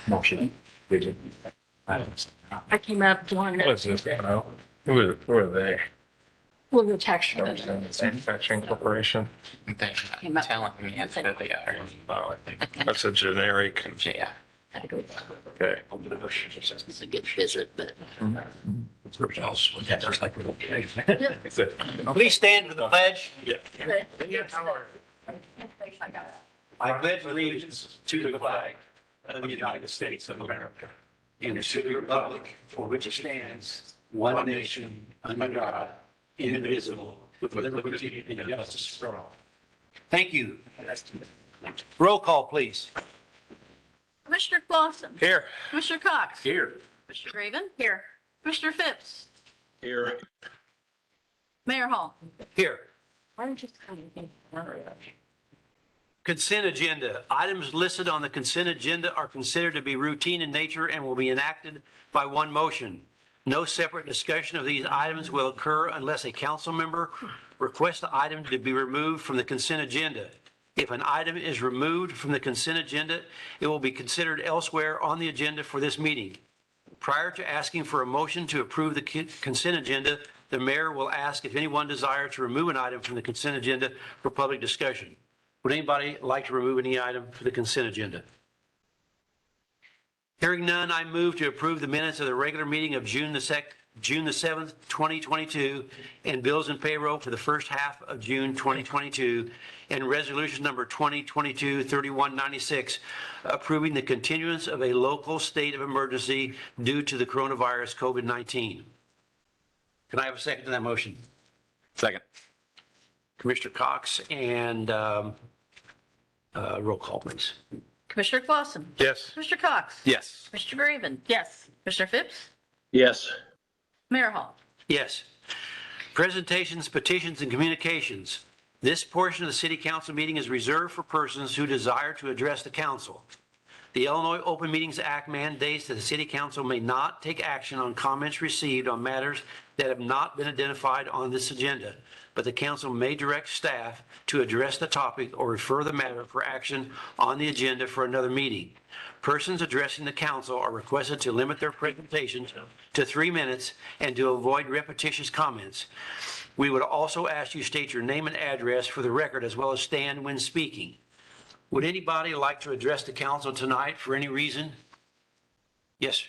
Motion. I came up one What is this? Who are they? with the texture. Manufacturing Corporation? They're Came not up. telling me if they are. Oh, I think that's a generic. Yeah. Had to go. Okay. It's a good visit, but. Please stand for the pledge. Yeah. I pledge allegiance to the flag of the United States of America and to the republic for which it stands, one nation, under God, indivisible, with liberty and justice for all. Thank you. Roll call, please. Commissioner Clausen. Here. Commissioner Cox. Here. Commissioner Graven. Here. Commissioner Phipps. Here. Mayor Hall. Here. Why don't you come in? Consent agenda. Items listed on the consent agenda are considered to be routine in nature and will be enacted by one motion. No separate discussion of these items will occur unless a council member requests the item to be removed from the consent agenda. If an item is removed from the consent agenda, it will be considered elsewhere on the agenda for this meeting. Prior to asking for a motion to approve the consent agenda, the mayor will ask if anyone desires to remove an item from the consent agenda for public discussion. Would anybody like to remove any item for the consent agenda? Hearing none, I move to approve the minutes of the regular meeting of June the 7th, 2022, and bills and payroll for the first half of June 2022, and resolution number 2022-3196, approving the continuance of a local state of emergency due to the coronavirus COVID-19. Can I have a second to that motion? Second. Commissioner Cox and roll call, please. Commissioner Clausen. Yes. Commissioner Cox. Yes. Commissioner Graven. Yes. Commissioner Phipps. Yes. Mayor Hall. Yes. Presentations, petitions, and communications. This portion of the city council meeting is reserved for persons who desire to address the council. The Illinois Open Meetings Act mandates that the city council may not take action on comments received on matters that have not been identified on this agenda, but the council may direct staff to address the topic or refer the matter for action on the agenda for another meeting. Persons addressing the council are requested to limit their presentations to 3 minutes and to avoid repetitious comments. We would also ask you state your name and address for the record as well as stand when speaking. Would anybody like to address the council tonight for any reason? Yes.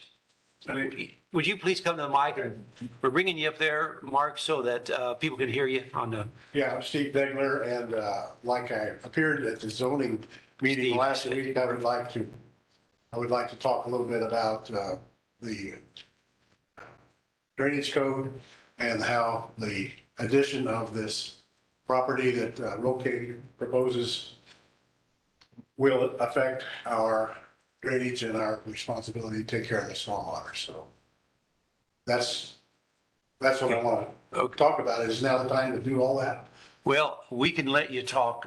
Would you please come to the mic? And we're bringing you up there, Mark, so that people can hear you on the. Yeah, I'm Steve Degler, and like I appeared at the zoning meeting Steve. last week, I would like to talk a little bit about the drainage code and how the addition of this property that Rocade proposes will affect our drainage and our responsibility to take care of the stormwater. So that's what I want to talk about. Is now the time to do all that? Well, we can let you talk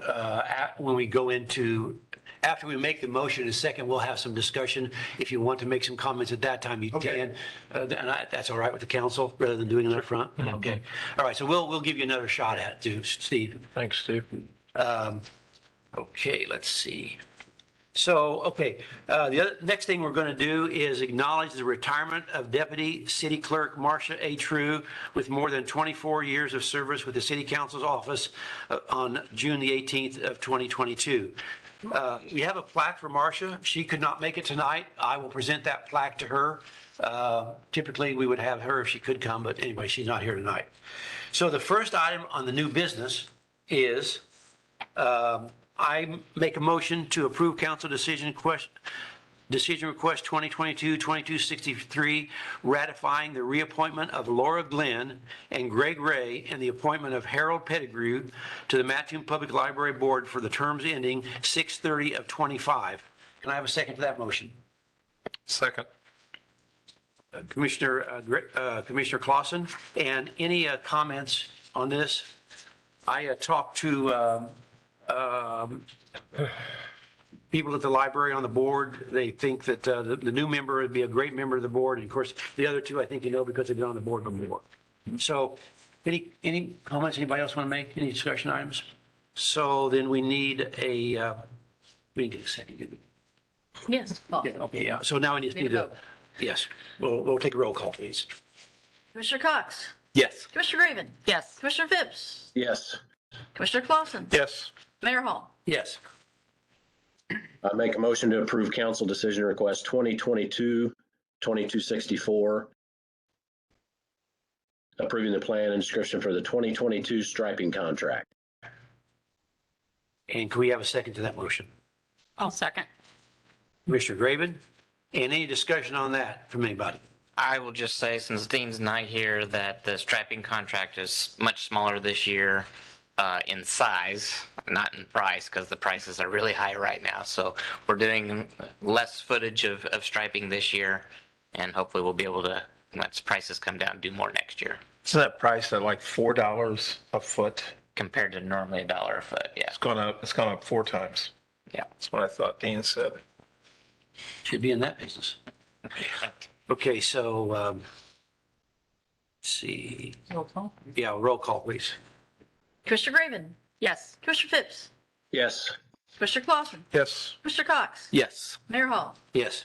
when we go into, after we make the motion in a second, we'll have some discussion. If you want to make some comments at that time, you Okay. can. That's all right with the council, rather than doing it up front? Okay. All right, so we'll give you another shot at it too, Steve. Thanks, Steve. Okay, let's see. So, the next thing we're going to do is acknowledge the retirement of Deputy City Clerk Marcia A. True with more than 24 years of service with the City Council's office on June the 18th of 2022. We have a plaque for Marcia. She could not make it tonight. I will present that plaque to her. Typically, we would have her if she could come, but anyway, she's not here tonight. So the first item on the new business is I make a motion to approve council decision request 2022-2263, ratifying the reappointment of Laura Glenn and Greg Ray and the appointment of Harold Pettigrew to the Mattoon Public Library Board for the terms ending 6/30 of 25. Can I have a second to that motion? Second. Commissioner Clausen, and any comments on this? I talked to people at the library on the board. They think that the new member would be a great member of the board. And of course, the other two, I think you know because they've been on the board before. So any comments anybody else want to make? Any discussion items? So then we need a second. Yes. Clausen. Okay, yeah. So now we just Need need a to, vote. yes, we'll take a roll call, please. Commissioner Cox. Yes. Commissioner Graven. Yes. Commissioner Phipps. Yes. Commissioner Clausen. Yes. Mayor Hall. Yes. I make a motion to approve council decision request 2022-2264, approving the plan and description for the 2022 striping contract. And can we have a second to that motion? I'll second. Commissioner Graven, and any discussion on that from anybody? I will just say, since Dean's not here, that the striping contract is much smaller this year in size, not in price, because the prices are really high right now. So we're doing less footage of striping this year, and hopefully we'll be able to, once prices come down, do more next year So that price at like $4 a foot, compared to normally $1 a foot. Yeah. it's gone up 4 times. Yeah. That's what I thought Dean said. Should be in that business. Okay, so, let's see. Roll call. Yeah, roll call, please. Commissioner Graven. Yes. Commissioner Phipps. Yes. Commissioner Clausen. Yes. Commissioner Cox. Yes. Mayor Hall. Yes.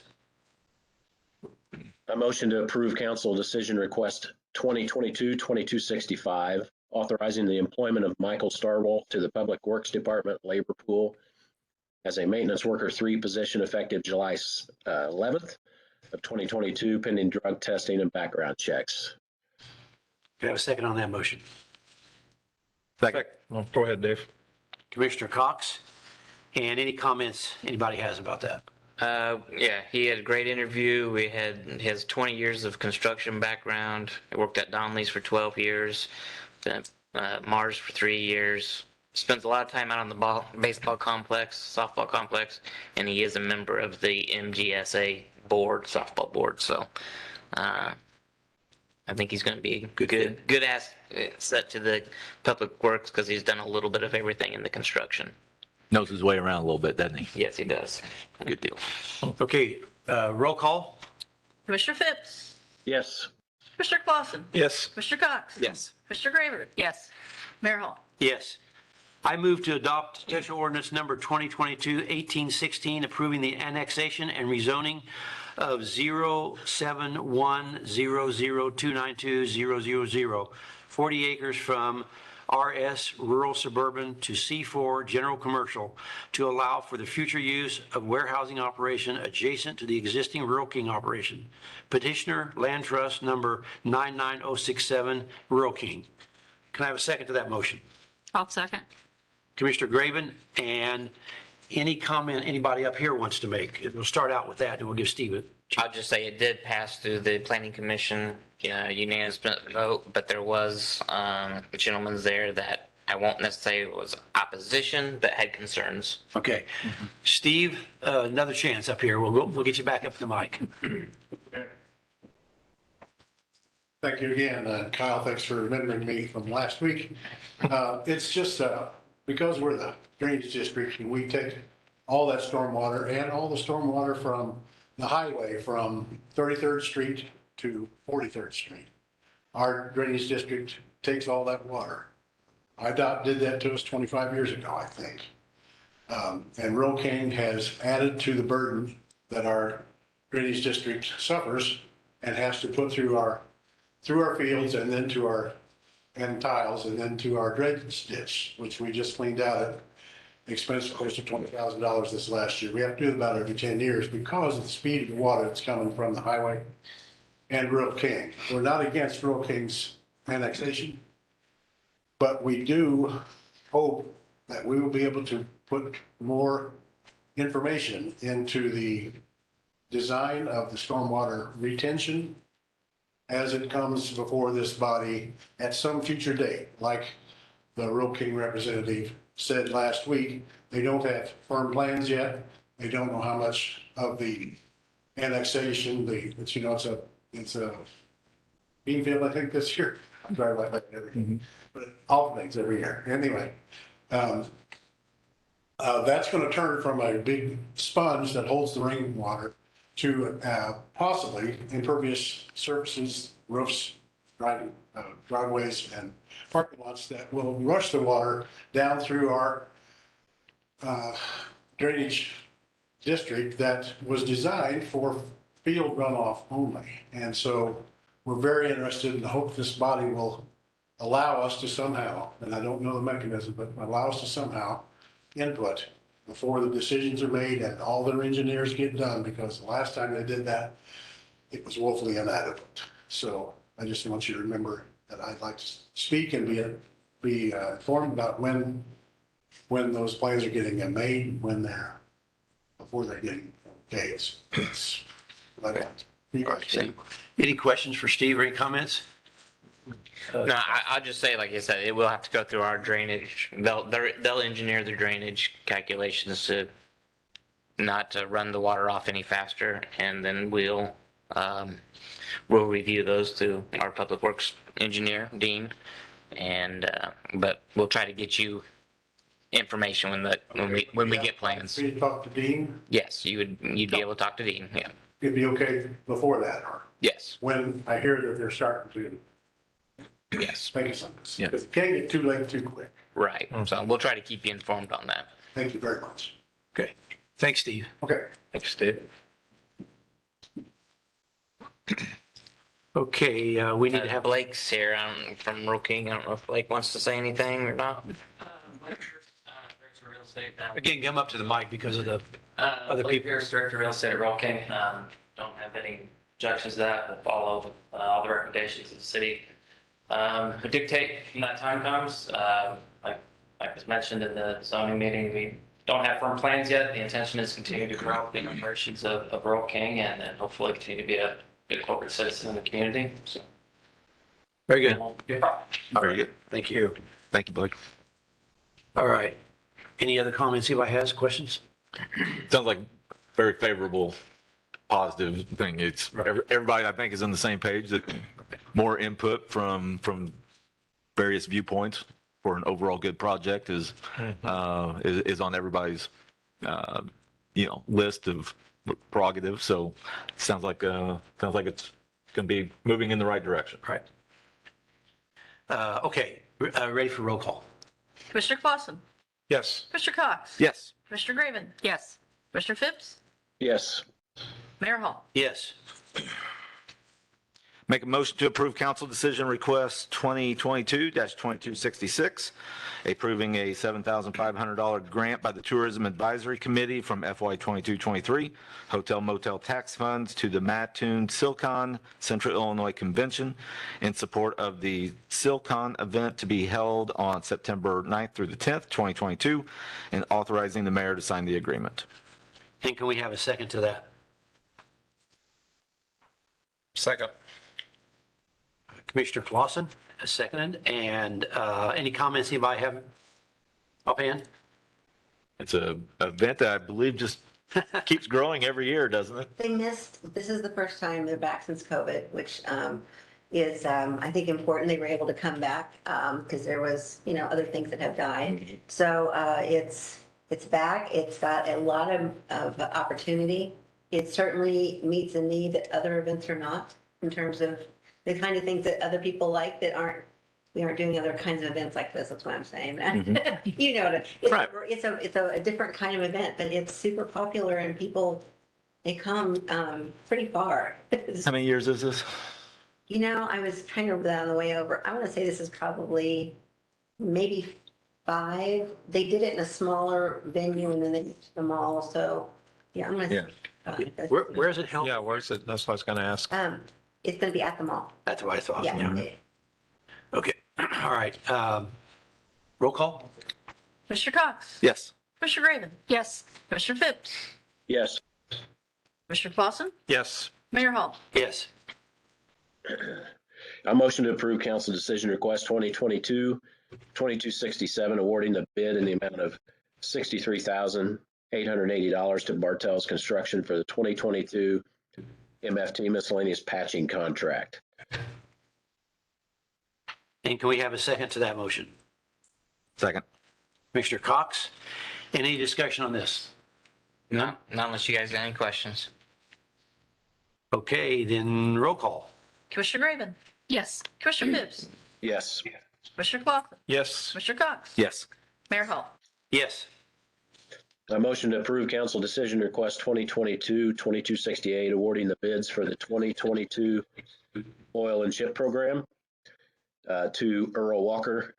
A motion to approve council decision request 2022-2265, authorizing the employment of Michael Starwell to the Public Works Department Labor Pool as a maintenance worker 3 position effective July 11th of 2022, pending drug testing and background checks. Do you have a second on that motion? Second. Oh, go ahead, Dave. Commissioner Cox, and any comments anybody has about that? Yeah, he had a great interview. He has 20 years of construction background. He worked at Donley's for 12 years, been at Mars for 3 years. Spends a lot of time out on the baseball complex, softball complex, and he is a member of the MGSA board, softball board. So I think he's going to be good asset to the public works because he's done a little bit of everything in the construction. Knows his way around a little bit, doesn't he? Yes, he does. Good deal. Okay, roll call? Commissioner Phipps. Yes. Commissioner Clausen. Yes. Commissioner Cox. Yes. Commissioner Graven. Yes. Mayor Hall. Yes. I move to adopt special ordinance number 2022-1816, approving the annexation and rezoning of 07100292000, 40 acres from RS Rural Suburban to C4 General Commercial to allow for the future use of warehousing operation adjacent to the existing Rural King operation. Petitioner Land Trust number 99067, Rural King. Can I have a second to that motion? I'll second. Commissioner Graven, and any comment anybody up here wants to make? We'll start out with that, and we'll give Steve a I'll just say it did pass through the planning commission, unanimous vote, but there was a gentleman there that I won't necessarily was opposition, but had concerns. Okay. Steve, another chance up here. We'll get you back up to the mic. Thank you again, Kyle. Thanks for remembering me from last week. It's just because we're the drainage district and we take all that stormwater and all the stormwater from the highway from 33rd Street to 43rd Street. Our drainage district takes all that water. IDOT did that to us 25 years ago, I think. And Rural King has added to the burden that our drainage district suffers and has to put through our fields and then to our tiles and then to our drainage ditch, which we just cleaned out at expense close to $20,000 this last year. We have to do it about every 10 years because of the speed of the water that's coming from the highway and Rural King. We're not against Rural King's annexation, but we do hope that we will be able to put more information into the design of the stormwater retention as it comes before this body at some future date. Like the Rural King representative said last week, they don't have firm plans yet. They don't know how much of the annexation, it's a bean field, I think, this year. I'm driving like that everything, but it alternates every year. Anyway, that's going to turn from a big sponge that holds the rainwater to possibly impervious surfaces, roofs, driveways, and parking lots that will rush the water down through our drainage district that was designed for field runoff only. And so we're very interested and hope this body will allow us to somehow, and I don't know the mechanism, but allow us to somehow input before the decisions are made and all their engineers get done, because the last time they did that, it was woefully inadequate. So I just want you to remember that I'd like to speak and be informed about when those plans are getting made, before they're getting days. It's like that. Any questions for Steve or any comments? No, I'll just say, like I said, it will have to go through our drainage. They'll engineer the drainage calculations to not to run the water off any faster, and then we'll review those through our public works engineer, Dean, and but we'll try to get you information when we get plans. For you to talk to Dean, Yes, you'd be able to talk to Dean. Yeah. it'd be okay before that, or Yes. when I hear that they're starting to Yes. make some. Yeah. Because it can't get too late too quick. Right. So we'll try to keep you informed on that. Thank you very much. Okay. Thanks, Steve. Okay. Thanks, Steve. Okay, we need to have, Blake's here from Rural King. I don't know if Blake wants to say anything or not. Director of Real Estate. again, come up to the mic because of the, other Blake people. Pierce, Director of Real Estate at Roll King. Don't have any objections to that. We'll follow all the recommendations of the city. But dictate when that time comes. Like was mentioned in the zoning meeting, we don't have firm plans yet. The intention is to continue to grow the operations of Roll King and then hopefully continue to be a good corporate citizen in the community. So, Very good. Very good. Thank you. Thank you, Blake. All right. Any other comments anybody has, questions? Sounds like very favorable, positive thing. It's everybody, I think, is on the same page, that more input from various viewpoints for an overall good project is on everybody's list of prerogatives. So it sounds like it's going to be moving in the right direction. Right. Okay, ready for roll call. Commissioner Clausen, Yes. Commissioner Cox. Yes. Commissioner Graven, Yes. Commissioner Phipps, Yes. Mayor Hall. Yes. Make a motion to approve council decision request 2022-2266, approving a $7,500 grant by the Tourism Advisory Committee from FY 22-23 hotel motel tax funds to the Mattoon Silcon Central Illinois Convention in support of the Silcon event to be held on September 9th through the 10th, 2022, and authorizing the mayor to sign the agreement. And can we have a second to that? Second. Commissioner Clausen, seconded. And any comments anybody have offhand? It's an event that I believe just keeps growing every year, doesn't it? They missed, this is the first time they're back since COVID, which is, I think, important. They were able to come back because there was, other things that have died. So it's back. It's got a lot of opportunity. It certainly meets a need that other events are not, in terms of the kind of things that other people like that we aren't doing other kinds of events like this. That's what I'm saying. Right. It's a different kind of event, but it's super popular and people, they come pretty far. How many years is this? I was trying to remember that on the way over. I want to say this is probably maybe 5. They did it in a smaller venue and then they moved to the mall. So yeah, I'm going to. Where is it held? Yeah, where's it? That's what I was going to ask. It's going to be at the mall. That's what I thought. Yeah. Okay, all right. Roll call? Commissioner Cox. Yes. Commissioner Graven. Yes. Commissioner Phipps, Yes. Commissioner Clausen, Yes. Mayor Hall. Yes. A motion to approve council decision request 2022-2267, awarding the bid in the amount of $63,880 to Bartels Construction for the 2022 MFT miscellaneous patching contract. And can we have a second to that motion? Second. Commissioner Cox, any discussion on this? No, not unless you guys got any questions. Okay, then roll call. Commissioner Graven. Yes. Commissioner Phipps, Yes. Commissioner Clausen, Yes. Commissioner Cox. Yes. Mayor Hall. Yes. A motion to approve council decision request 2022-2268, awarding the bids for the 2022 oil and chip program to Earl Walker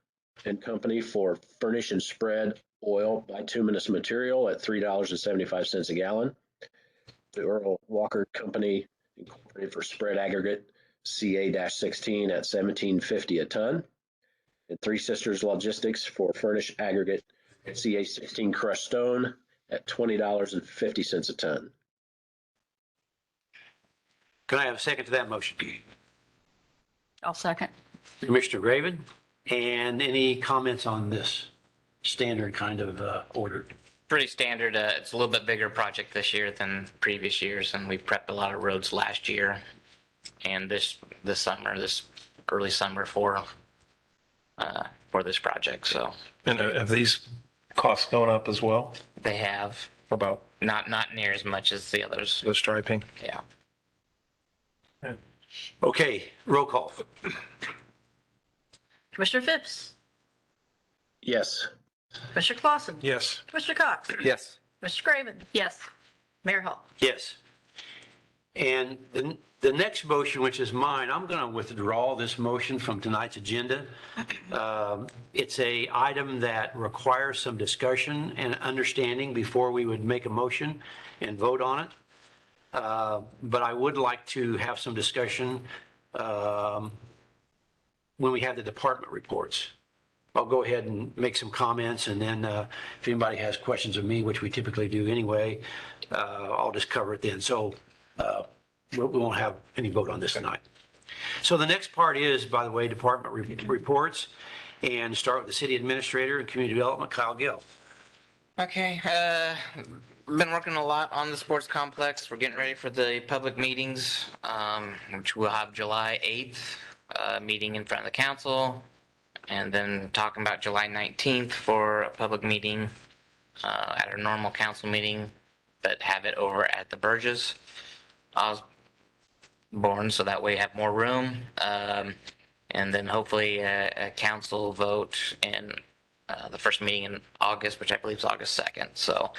and Company for furnish and spread oil bituminous material at $3.75 a gallon. The Earl Walker Company Incorporated for spread aggregate CA-16 at $17.50 a ton. And Three Sisters Logistics for furnish aggregate CA-16 crushed stone at $20.50 a ton. Can I have a second to that motion? I'll second. Commissioner Graven, and any comments on this standard kind of order? Pretty standard. It's a little bit bigger project this year than previous years, and we prepped a lot of roads last year and this early summer for this project. So And have these costs going up as well? they have About not near as much as the others. the striping? Yeah. Okay, roll call. Commissioner Phipps, Yes. Commissioner Clausen, Yes. Commissioner Cox, Yes. Commissioner Graven. Yes. Mayor Hall. Yes. And the next motion, which is mine, I'm going to withdraw this motion from tonight's agenda. It's a item that requires some discussion and understanding before we would make a motion and vote on it. But I would like to have some discussion when we have the department reports. I'll go ahead and make some comments, and then if anybody has questions of me, which we typically do anyway, I'll just cover it then. So we won't have any vote on this tonight. So the next part is, by the way, department reports, and start with the city administrator and community development, Kyle Gill. Okay, been working a lot on the sports complex. We're getting ready for the public meetings, which we'll have July 8th, meeting in front of the council, and then talking about July 19th for a public meeting at our normal council meeting, but have it over at the Burgess Osborne, so that way we have more room. And then hopefully a council vote in the first meeting in August, which I believe is August 2nd. So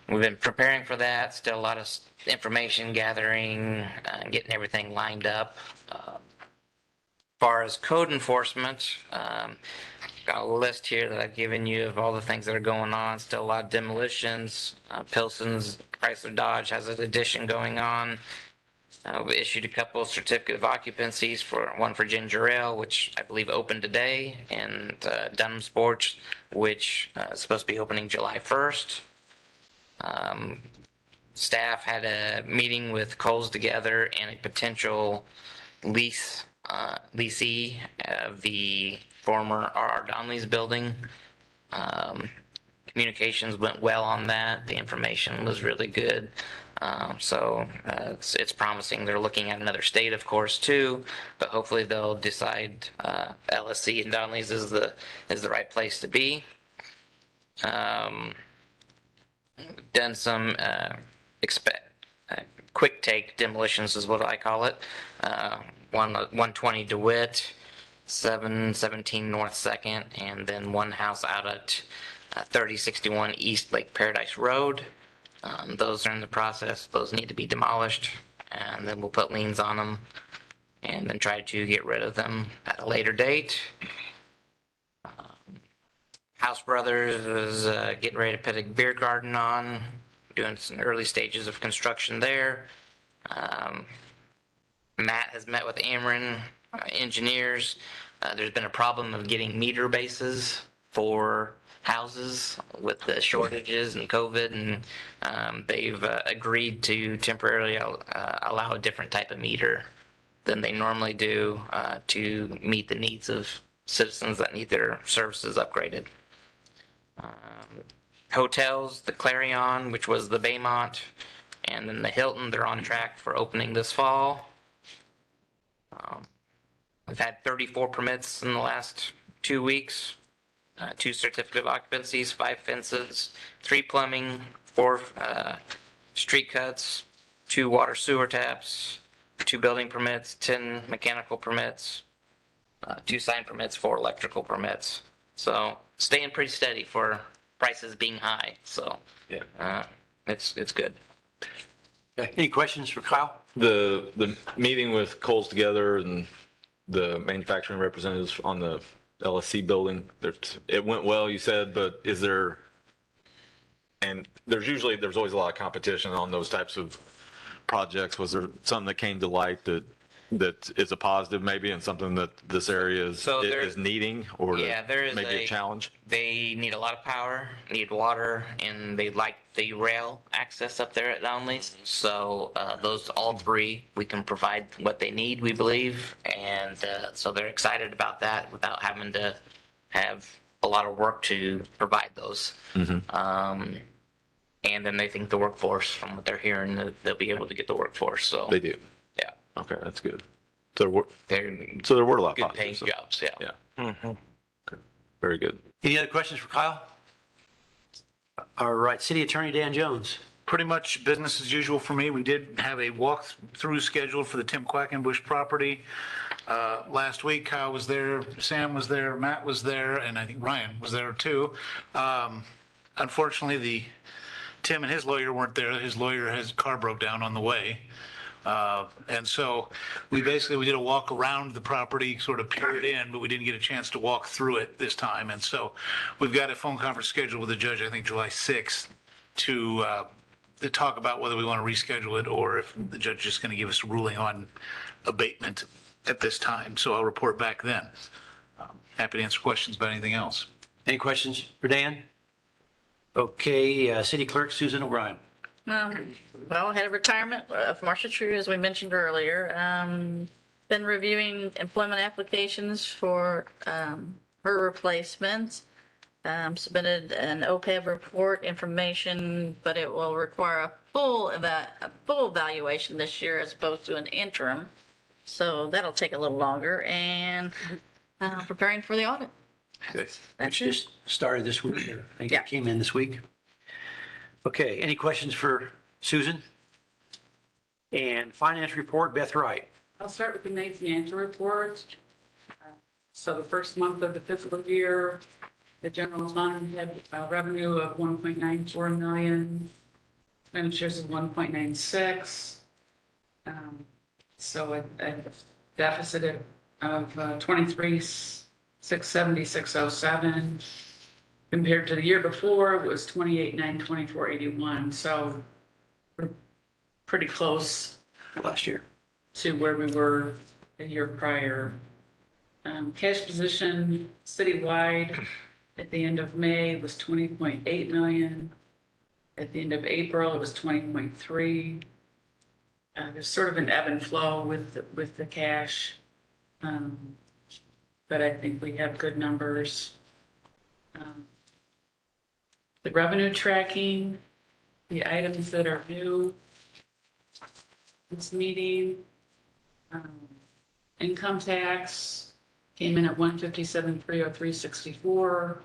we've been preparing for that. Still a lot of information gathering, getting everything lined up. As far as code enforcement, got a list here that I've given you of all the things that are going on. Still a lot of demolitions. Pilson's Chrysler Dodge has an addition going on. We issued a couple of certificate of occupancies, one for Ginger Ale, which I believe opened today, and Dunham Sports, which is supposed to be opening July 1st. Staff had a meeting with Kohl's Together and a potential leasee of the former R.R. Donnelly's building. Communications went well on that. The information was really good. So it's promising. They're looking at another state, of course, too, but hopefully they'll decide LSC and Donnelly's is the right place to be. Done some quick take demolitions is what I call it. 120 DeWitt, 717 North 2nd, and then one house out at 3061 East Lake Paradise Road. Those are in the process. Those need to be demolished, and then we'll put liens on them and then try to get rid of them at a later date. House Brothers is getting ready to put a beer garden on, doing some early stages of construction there. Matt has met with Ameren engineers. There's been a problem of getting meter bases for houses with the shortages and COVID, and they've agreed to temporarily allow a different type of meter than they normally do to meet the needs of citizens that need their services upgraded. Hotels, the Clarion, which was the Baymont, and then the Hilton, they're on track for opening this fall. We've had 34 permits in the last 2 weeks, 2 certificate of occupancies, 5 fences, 3 plumbing, 4 street cuts, 2 water sewer taps, 2 building permits, 10 mechanical permits, 2 sign permits, 4 electrical permits. So staying pretty steady for prices being high. So, Yeah. it's good. Okay. Any questions for Kyle? The meeting with Coles Together and the manufacturing representatives on the LSC building, it went well, you said, but is there, and there's always a lot of competition on those types of projects. Was there something that came to light that is a positive maybe and something that this area is needing or Yeah, there is maybe a challenge? They need a lot of power, need water, and they like the rail access up there at Downleys. So those all three, we can provide what they need, we believe, and so they're excited about that without having to have a lot of work to provide those. And then they think the workforce, from what they're hearing, that they'll be able to get the workforce. So They do. yeah, Okay, that's good. So they're there were a lot of good paying positives. jobs. Yeah. Yeah. Very good. Any other questions for Kyle? All right, City Attorney Dan Jones. Pretty much business as usual for me. We did have a walk-through scheduled for the Tim Quackenbush property. Last week, Kyle was there, Sam was there, Matt was there, and I think Ryan was there too. Unfortunately, Tim and his lawyer weren't there. His his car broke down on the way. And so we did a walk around the property, sort of peered in, but we didn't get a chance to walk through it this time. And so we've got a phone conference scheduled with the judge, I think July 6th, to talk about whether we want to reschedule it or if the judge is just going to give us a ruling on abatement at this time. So I'll report back then. Happy to answer questions about anything else. Any questions for Dan? Okay, City Clerk Susan O'Brien. Well, had a retirement of Marcia True, as we mentioned earlier. Been reviewing employment applications for her replacement. Submitted an OPEB report information, but it will require a full evaluation this year as opposed to an interim. So that'll take a little longer, and preparing for the audit. Good. That's Which it. just started this week. I think Yeah. it came in this week. Okay, any questions for Susan? And finance report, Beth Wright. I'll start with the May financial report. So the first month of the fiscal year, the general fund had a revenue of 1.94 million, expenditures of 1.96. So a deficit of 23,670,607. Compared to the year before, it was 28,924.81. So we're pretty close Last year. to where we were the year prior. Cash position citywide at the end of May was 20.8 million. At the end of April, it was 20.3. There's sort of an ebb and flow with the cash. But I think we have good numbers. The revenue tracking, the items that are new this meeting, income tax came in at 157,303.64,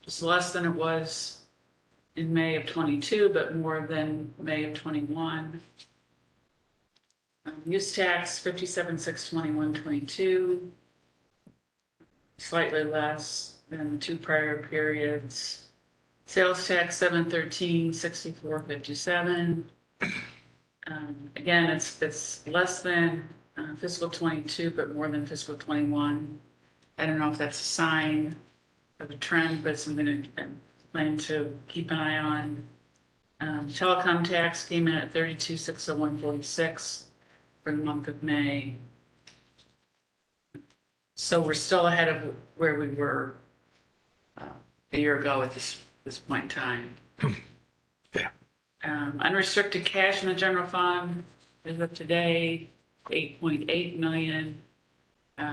just less than it was in May of 22, but more than May of 21. Use tax 57,621.22, slightly less than the two prior periods. Sales tax 713,64.57. Again, it's less than fiscal 22, but more than fiscal 21. I don't know if that's a sign of a trend, but it's something I plan to keep an eye on. Telecom tax came in at 32,601.46 for the month of May. So we're still ahead of where we were a year ago at this point in time. Yeah. Unrestricted cash in the general fund is up today, 8.8 million.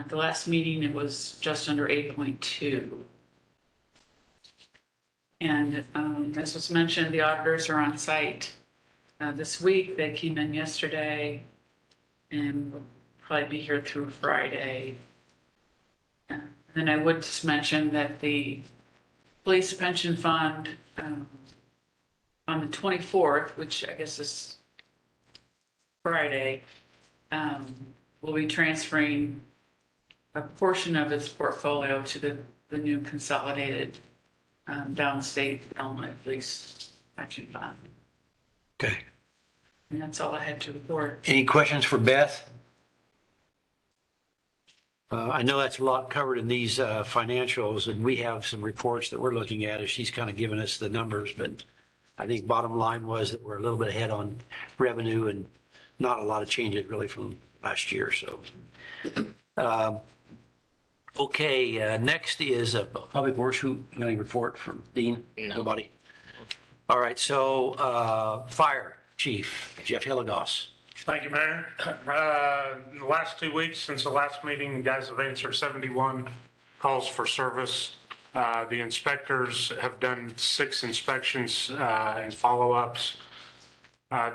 The last meeting, it was just under 8.2. And as was mentioned, the auditors are on site this week. They came in yesterday and will probably be here through Friday. And then I would just mention that the police pension fund on the 24th, which I guess is Friday, will be transferring a portion of its portfolio to the new consolidated downstate Illinois Police Action Fund. Okay. And that's all I had to report. Any questions for Beth? I know that's a lot covered in these financials, and we have some reports that we're looking at as she's kind of giving us the numbers, but I think bottom line was that we're a little bit ahead on revenue and not a lot of changes really from last year, so. Okay, next is a Public Works Committee report from Dean. No. Nobody? All right, so Fire Chief Jeff Hilligoss. Thank you, Mayor. In the last 2 weeks since the last meeting, you guys have answered 71 calls for service. The inspectors have done 6 inspections and follow-ups.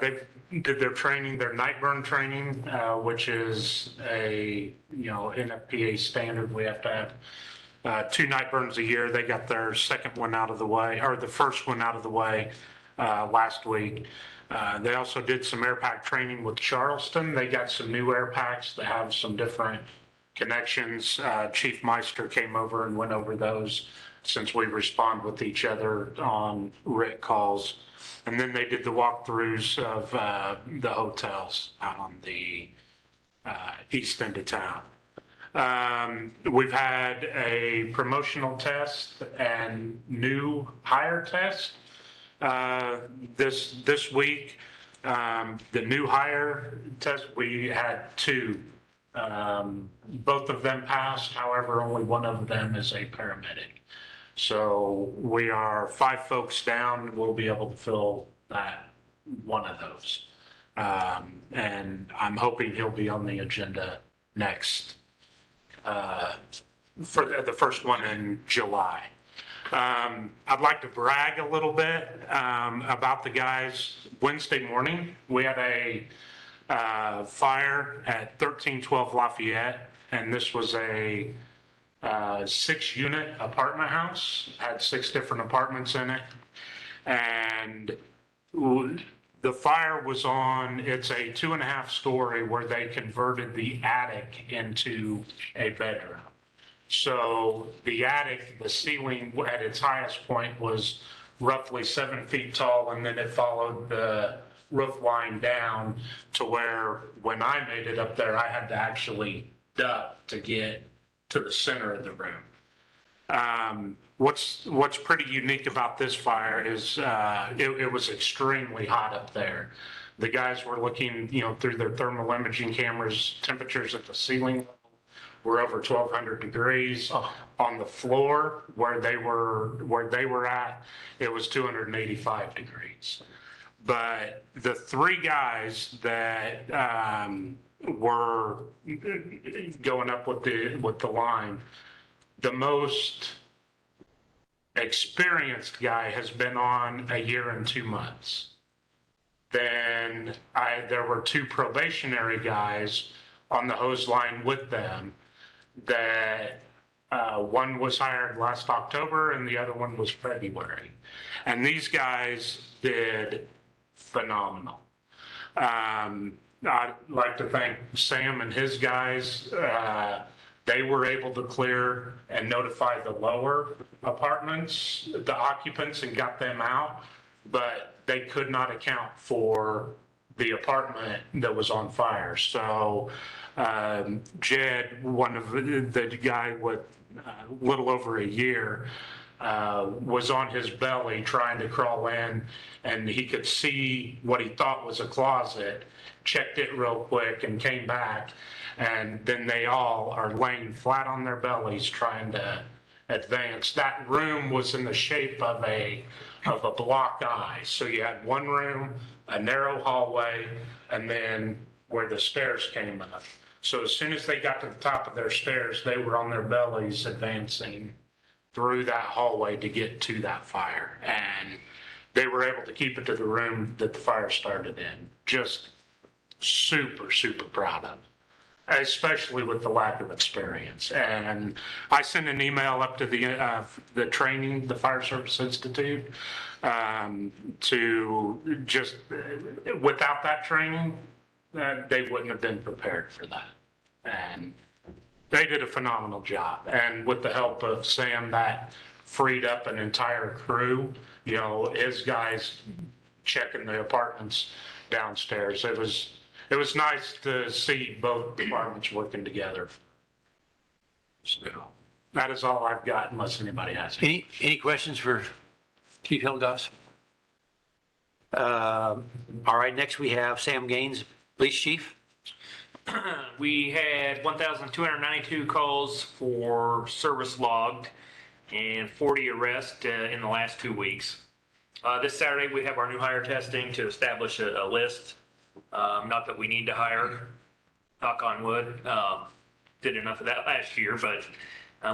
They did their training, their night burn training, which is a, NFPA standard. We have to have 2 night burns a year. They got their second one out of the way, or the first one out of the way last week. They also did some air pack training with Charleston. They got some new air packs that have some different connections. Chief Meister came over and went over those since we respond with each other on RIT calls. And then they did the walkthroughs of the hotels out on the east end of town. We've had a promotional test and new hire test. This week, the new hire test, we had 2. Both of them passed, however, only one of them is a paramedic. So we are 5 folks down. We'll be able to fill that one of those. And I'm hoping he'll be on the agenda next, for the first one in July. I'd like to brag a little bit about the guys. Wednesday morning, we had a fire at 1312 Lafayette, and this was a 6-unit apartment house, had 6 different apartments in it. And the fire was on, it's a 2.5 story where they converted the attic into a bedroom. So the attic, the ceiling at its highest point was roughly 7 feet tall, and then it followed the roof line down to where when I made it up there, I had to actually duck to get to the center of the room. What's pretty unique about this fire is it was extremely hot up there. The guys were looking, through their thermal imaging cameras, temperatures at the ceiling were over 1,200 degrees. On the floor where they were at, it was 285 degrees. But the 3 guys that were going up with the line, the most experienced guy has been on 1 year and 2 months. Then there were 2 probationary guys on the hose line with them that one was hired last October and the other one was February. And these guys did phenomenal. I'd like to thank Sam and his guys. They were able to clear and notify the lower apartments, the occupants, and got them out, but they could not account for the apartment that was on fire. So Jed, one of the guy with a little over 1 year, was on his belly trying to crawl in, and he could see what he thought was a closet, checked it real quick and came back, and then they all are laying flat on their bellies trying to advance. That room was in the shape of a block eye. So you had one room, a narrow hallway, and then where the stairs came up. So as soon as they got to the top of their stairs, they were on their bellies advancing through that hallway to get to that fire. And they were able to keep it to the room that the fire started in. Just super, super proud of it, especially with the lack of experience. And I sent an email up to the training, the Fire Service Institute, to just, without that training, they wouldn't have been prepared for that. And they did a phenomenal job. And with the help of Sam, that freed up an entire crew, you know, his guys checking the apartments downstairs. It was nice to see both departments working together. So that is all I've got unless anybody has any. Any questions for Chief Hildegoss? All right, next we have Sam Gaines, Police Chief. We had 1,292 calls for service logged and 40 arrests in the last 2 weeks. This Saturday, we have our new hire testing to establish a list. Not that we need to hire, knock on wood. Did enough of that last year, but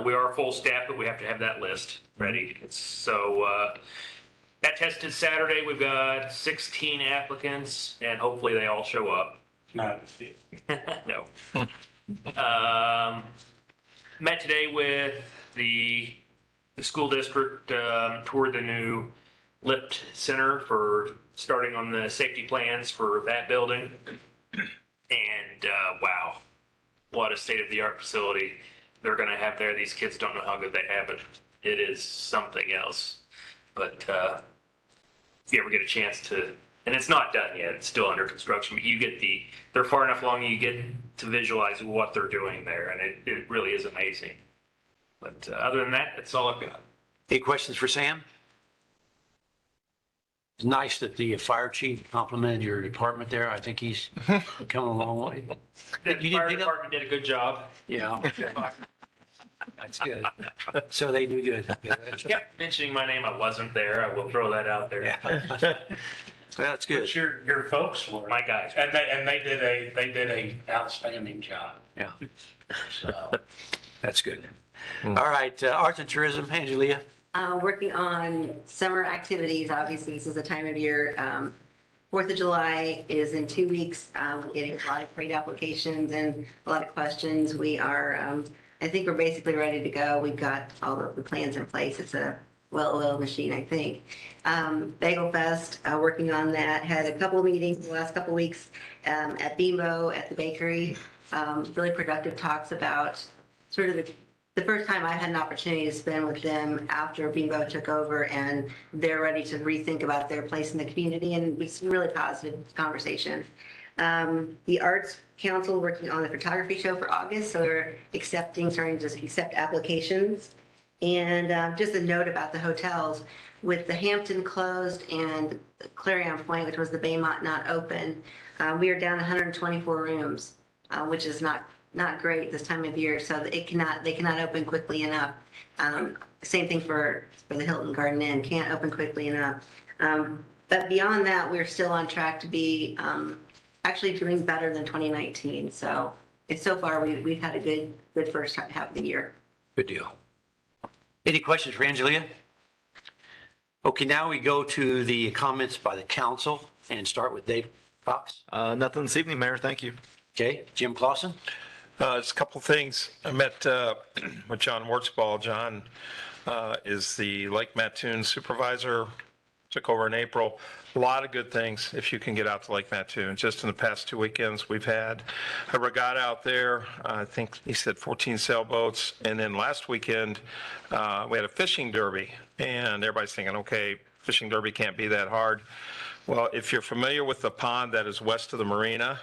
we are full staff, but we have to have that list ready. That test is Saturday. We've got 16 applicants, and hopefully they all show up. No. No. Met today with the school district, toured the new lift center for starting on the safety plans for that building. And wow, what a state-of-the-art facility they're going to have there. These kids don't know how good they have it. It is something else. But if you ever get a chance to, and it's not done yet, it's still under construction, but they're far enough along you get to visualize what they're doing there, and it really is amazing. But other than that, that's all I've got. Any questions for Sam? It's nice that the fire chief complimented your department there. I think he's come a long way. The fire department did a good job. Yeah. That's good. So they do good. Kept mentioning my name. I wasn't there. I will throw that out there. Yeah. That's good. But your folks were. My guys. And they did a outstanding job. Yeah. So. That's good. All right, arts and tourism, Angelia. Working on summer activities. Obviously, this is the time of year. 4th of July is in 2 weeks. We're getting a lot of great applications and a lot of questions. We are, I think we're basically ready to go. We've got all of the plans in place. It's a well-oiled machine, I think. Bagel Fest, working on that. Had a couple of meetings in the last couple of weeks at Bimbo, at the bakery. Really productive talks about sort of the first time I've had an opportunity to spend with them after Bimbo took over, and they're ready to rethink about their place in the community, and it's a really positive conversation. The Arts Council working on the photography show for August, so we're starting to accept applications. And just a note about the hotels, with the Hampton closed and Clarion Point, which was the Baymont, not open, we are down 124 rooms, which is not great this time of year, so they cannot open quickly enough. Same thing for the Hilton Garden Inn, can't open quickly enough. But beyond that, we're still on track to be actually doing better than 2019. So so far we've had a good first half of the year. Good deal. Any questions for Angelia? Okay, now we go to the comments by the council and start with Dave Fox. Nothing this evening, Mayor. Thank you. Okay, Jim Clausen. Just a couple of things. I met with John Wurtzball. John is the Lake Mattoon supervisor, took over in April. A lot of good things if you can get out to Lake Mattoon. Just in the past 2 weekends, we've had a regatta out there. I think he said 14 sailboats. And then last weekend, we had a fishing derby. And everybody's thinking, okay, fishing derby can't be that hard. Well, if you're familiar with the pond that is west of the marina,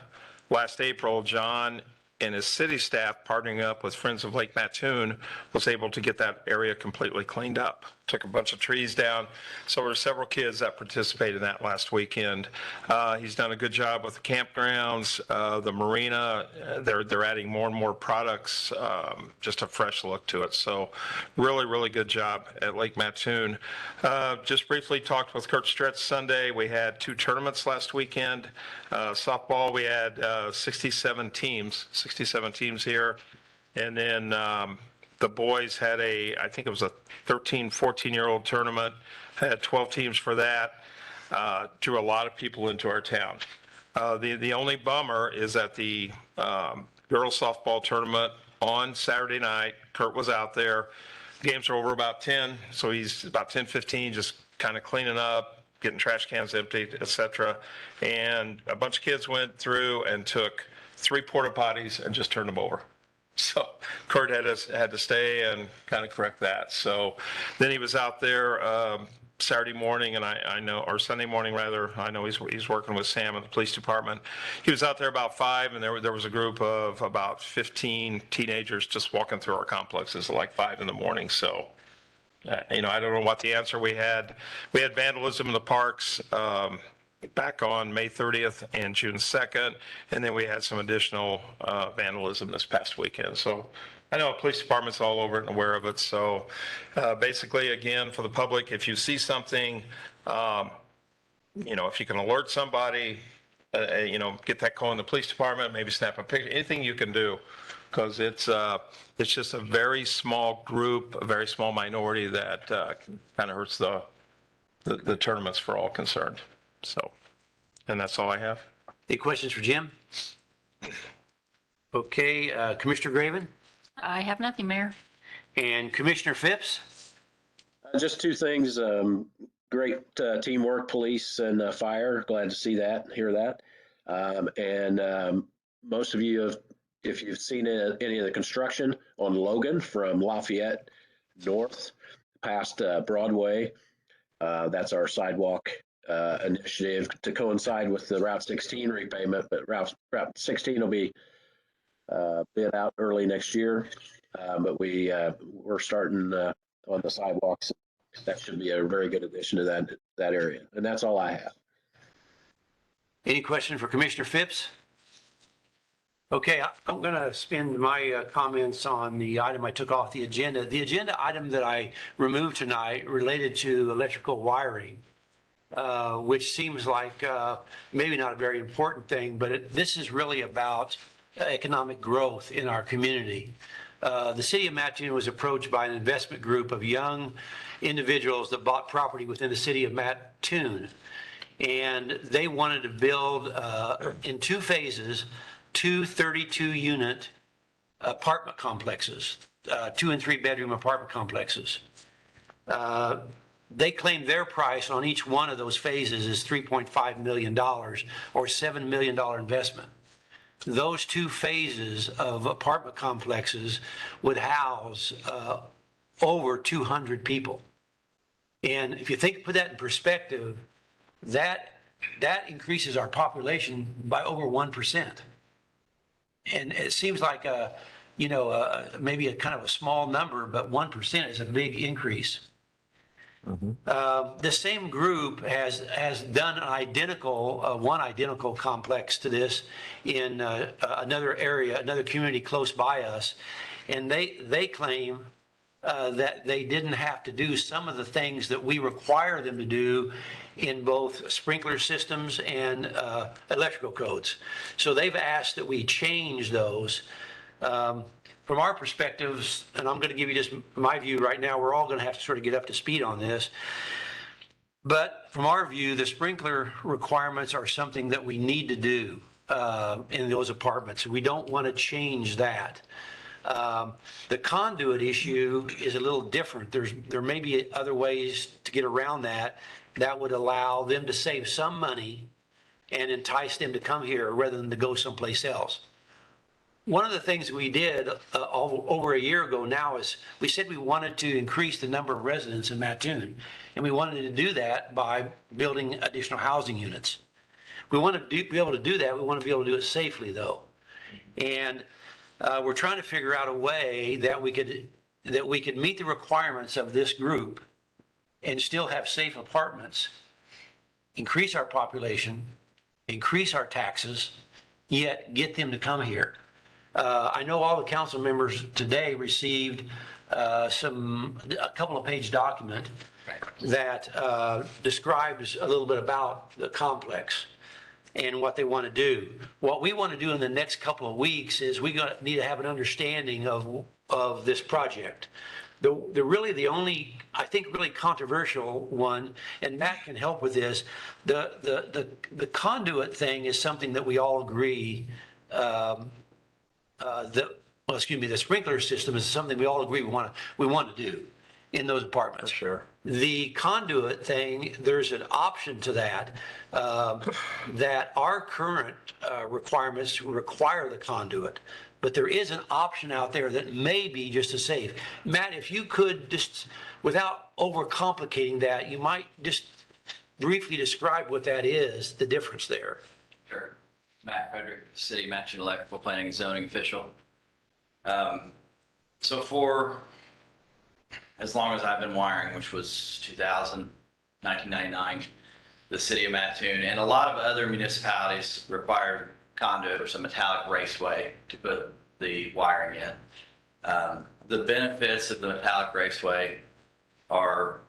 last April, John and his city staff, partnering up with Friends of Lake Mattoon, was able to get that area completely cleaned up. Took a bunch of trees down. So there were several kids that participated in that last weekend. He's done a good job with the campgrounds, the marina. They're adding more and more products, just a fresh look to it. So really, really good job at Lake Mattoon. Just briefly talked with Kurt Stretz Sunday. We had 2 tournaments last weekend. Softball, we had 67 teams here. And then the boys had I think it was a 13, 14-year-old tournament, had 12 teams for that, drew a lot of people into our town. The only bummer is that the girls softball tournament on Saturday night, Kurt was out there. Games are over about 10, so he's about 10:15, just kind of cleaning up, getting trash cans emptied, etc. And a bunch of kids went through and took 3 porta potties and just turned them over. So Kurt had to stay and kind of correct that. So then he was out there Saturday morning, and I know, or Sunday morning rather, I know he's working with Sam in the police department. He was out there about 5, and there was a group of about 15 teenagers just walking through our complexes at like 5 in the morning. So, I don't know what the answer we had. We had vandalism in the parks back on May 30th and June 2nd, and then we had some additional vandalism this past weekend. So I know police department's all over it and aware of it. So basically, again, for the public, if you see something, if you can alert somebody, get that call in the police department, maybe snap a picture, anything you can do, because it's just a very small group, a very small minority that kind of hurts the tournaments for all concerned. So, and that's all I have. Any questions for Jim? Okay, Commissioner Graven I have nothing, Mayor. and Commissioner Phipps? Just 2 things. Great teamwork, police and fire. Glad to see that, hear that. Most of you, if you've seen any of the construction on Logan from Lafayette North past Broadway, that's our sidewalk initiative to coincide with the Route 16 repayment, but Route 16 will be bid out early next year. But we're starting on the sidewalks. That should be a very good addition to that area. And that's all I have. Any question for Commissioner Phipps? Okay, I'm going to spend my comments on the item I took off the agenda. The agenda item that I removed tonight related to electrical wiring, which seems like maybe not a very important thing, but this is really about economic growth in our community. The city of Mattoon was approached by an investment group of young individuals that bought property within the city of Mattoon. And they wanted to build in 2 phases, 2 32-unit apartment complexes, 2 and 3 bedroom apartment complexes. They claim their price on each one of those phases is $3.5 million or $7 million investment. Those 2 phases of apartment complexes would house over 200 people. And if you put that in perspective, that increases our population by over 1%. And it seems like maybe a kind of a small number, but 1% is a big increase. The same group has done one identical complex to this in another area, another community close by us, and they claim that they didn't have to do some of the things that we require them to do in both sprinkler systems and electrical codes. So they've asked that we change those. From our perspectives, and I'm going to give you just my view right now, we're all going to have to sort of get up to speed on this. But from our view, the sprinkler requirements are something that we need to do in those apartments. We don't want to change that. The conduit issue is a little different. There may be other ways to get around that would allow them to save some money and entice them to come here rather than to go someplace else. One of the things we did over a year ago now is we said we wanted to increase the number of residents in Mattoon, and we wanted to do that by building additional housing units. We want to be able to do that. We want to be able to do it safely, though. And we're trying to figure out a way that we could meet the requirements of this group and still have safe apartments, increase our population, increase our taxes, yet get them to come here. I know all the council members today received a couple of page document that describes a little bit about the complex and what they want to do. What we want to do in the next couple of weeks is we need to have an understanding of this project. The only, I think, really controversial one, and Matt can help with this, the conduit thing is something that we all agree, the sprinkler system is something we all agree we want to do in those apartments. Sure. The conduit thing, there's an option to that, that our current requirements require the conduit. but there is an option out there that may be just as safe. Matt, if you could just, without overcomplicating that, you might just briefly describe what that is, the difference there. Sure. Matt Frederick, City Matching Electrical Planning and Zoning Official. So for as long as I've been wiring, which was 1999, the city of Mattoon and a lot of other municipalities required conduit or some metallic raceway to put the wiring in. The benefits of the metallic raceway are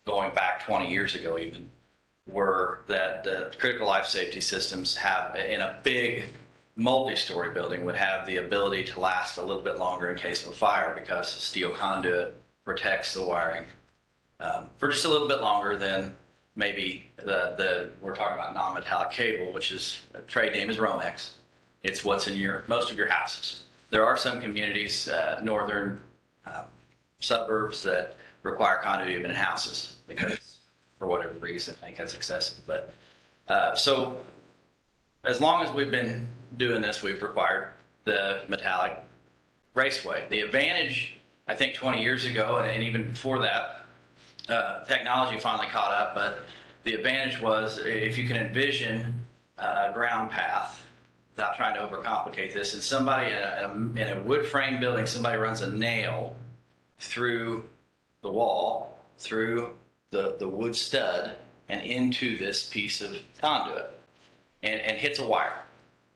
going back 20 years ago even, were that the critical life safety systems have, in a big multi-story building, would have the ability to last a little bit longer in case of a fire because steel conduit protects the wiring for just a little bit longer than maybe we're talking about non-metallic cable, which is, a trade name is Romex. It's what's in most of your houses. There are some communities, northern suburbs, that require conduit even in houses because for whatever reason, I think that's excessive. But so as long as we've been doing this, we've required the metallic raceway. The advantage, I think 20 years ago, and even before that, technology finally caught up, but the advantage was if you can envision a ground path, without trying to overcomplicate this, and somebody in a wood frame building, somebody runs a nail through the wall, through the wood stud, and into this piece of conduit, and hits a wire.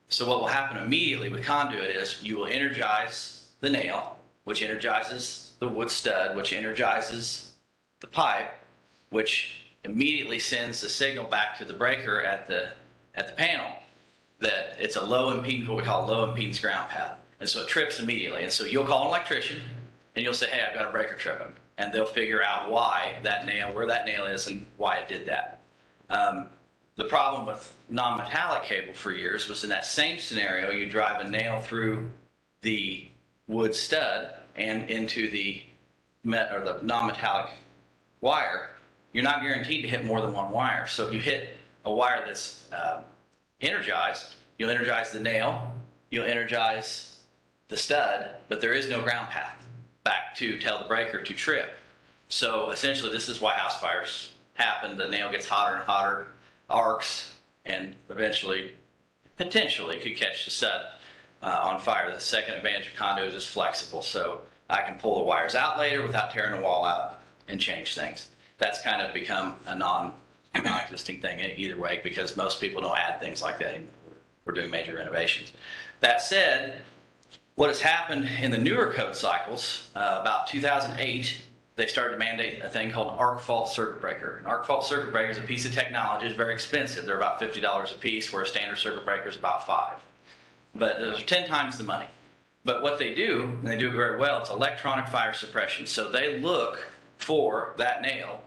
So what will happen immediately with conduit is you will energize the nail, which energizes the wood stud, which energizes the pipe, which immediately sends the signal back to the breaker at the panel that it's a low impedance, what we call a low impedance ground path. And so it trips immediately. And so you'll call an electrician and you'll say, hey, I've got a breaker tripping. And they'll figure out why that nail, where that nail is and why it did that. The problem with non-metallic cable for years was in that same scenario, you drive a nail through the wood stud and into the non-metallic wire, you're not guaranteed to hit more than one wire. So if you hit a wire that's energized, you'll energize the nail, you'll energize the stud, but there is no ground path back to tell the breaker to trip. So essentially this is why house fires happen. The nail gets hotter and hotter, arcs, and eventually, potentially could catch the stud on fire. The second advantage of conduit is it's flexible. So I can pull the wires out later without tearing the wall out and change things. That's kind of become a non-existing thing either way because most people don't add things like that anymore. We're doing major renovations. That said, what has happened in the newer code cycles, about 2008, they started to mandate a thing called an arc fault circuit breaker. An arc fault circuit breaker is a piece of technology. It's very expensive. They're about $50 a piece, where a standard circuit breaker is about $5. But those are 10 times the money. But what they do, and they do it very well, it's electronic fire suppression. So they look for that nail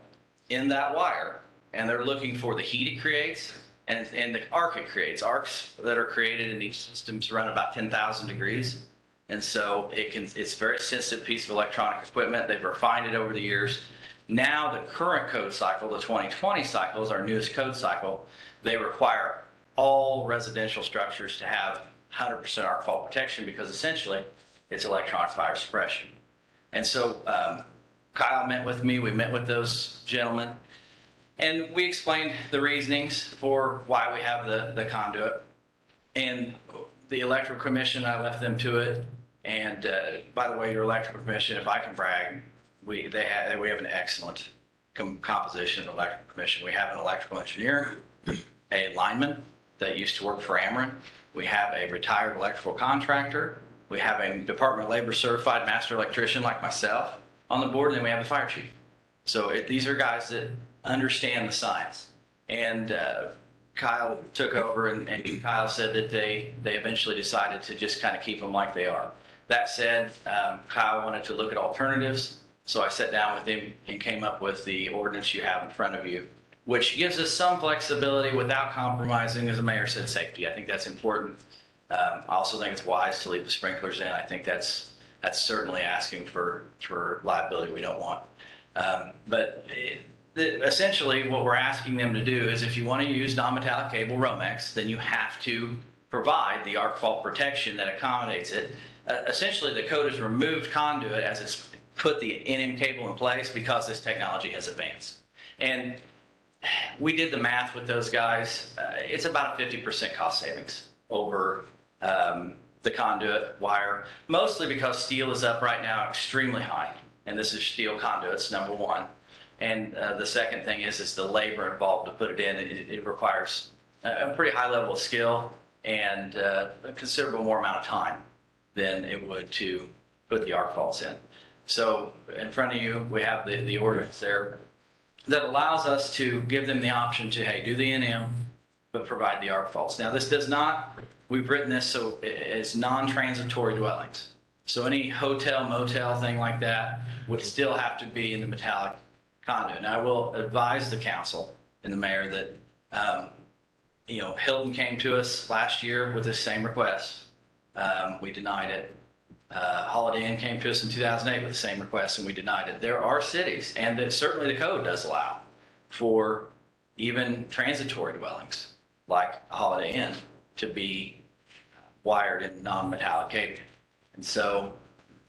in that wire, and they're looking for the heat it creates and the arc it creates. Arcs that are created in these systems run about 10,000 degrees. And so it's a very sensitive piece of electronic equipment. They've refined it over the years. Now the current code cycle, the 2020 cycle, is our newest code cycle. They require all residential structures to have 100% arc fault protection because essentially it's electronic fire suppression. And so Kyle met with me, we met with those gentlemen, and we explained the reasonings for why we have the conduit. And the electrical commission, I left them to it. And by the way, your electrical commission, if I can brag, we have an excellent composition of the electrical commission. We have an electrical engineer, a lineman that used to work for Ameren. We have a retired electrical contractor. We have a Department of Labor certified master electrician like myself on the board, and then we have the fire chief. So these are guys that understand the science. And Kyle took over, and Kyle said that they eventually decided to just kind of keep them like they are. That said, Kyle wanted to look at alternatives, so I sat down with him and came up with the ordinance you have in front of you, which gives us some flexibility without compromising, as the mayor said, safety. I think that's important. I also think it's wise to leave the sprinklers in. I think that's certainly asking for liability we don't want. But essentially what we're asking them to do is if you want to use non-metallic cable Romex, then you have to provide the arc fault protection that accommodates it. Essentially, the code has removed conduit as it's put the NM cable in place because this technology has advanced. And we did the math with those guys. It's about a 50% cost savings over the conduit wire, mostly because steel is up right now extremely high. And this is steel conduits, number one. And the second thing is the labor involved to put it in. It requires a pretty high level of skill and a considerable more amount of time than it would to put the arc faults in. So in front of you, we have the ordinance there that allows us to give them the option to, hey, do the NM, but provide the arc faults. Now, this does not, we've written this so it's non-transitory dwellings. So any hotel, motel, thing like that would still have to be in the metallic conduit. Now, I will advise the council and the mayor that, Hilton came to us last year with this same request. We denied it. Holiday Inn came to us in 2008 with the same request, and we denied it. There are cities, and certainly the code does allow for even transitory dwellings like Holiday Inn to be wired in non-metallic cable. And so,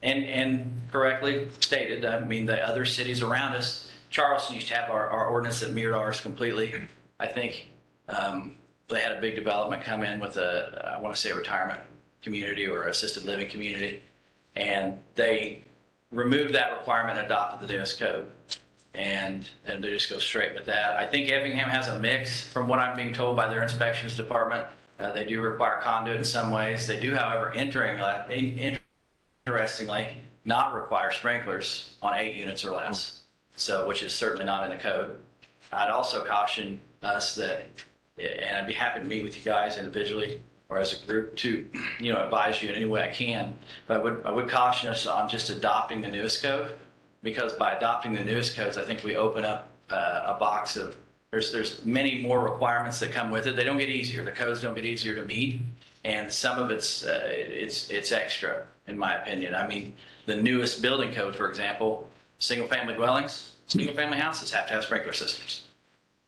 and correctly stated, I mean, the other cities around us, Charleston used to have our ordinance that mirrored ours completely. I think they had a big development come in with I want to say a retirement community or assisted living community, and they removed that requirement and adopted the newest code. And they just go straight with that. I think Effingham has a mix from what I'm being told by their inspections department. They do require conduit in some ways. They do, however, interestingly, not require sprinklers on 8 units or less. So, which is certainly not in the code. I'd also caution us that, and I'd be happy to meet with you guys individually or as a group to, advise you in any way I can. But I would caution us on just adopting the newest code, because by adopting the newest codes, I think we open up a box of, there's many more requirements that come with it. They don't get easier. The codes don't get easier to meet. And some of it's extra, in my opinion. I mean, the newest building code, for example, single-family dwellings, single-family houses have to have sprinkler systems.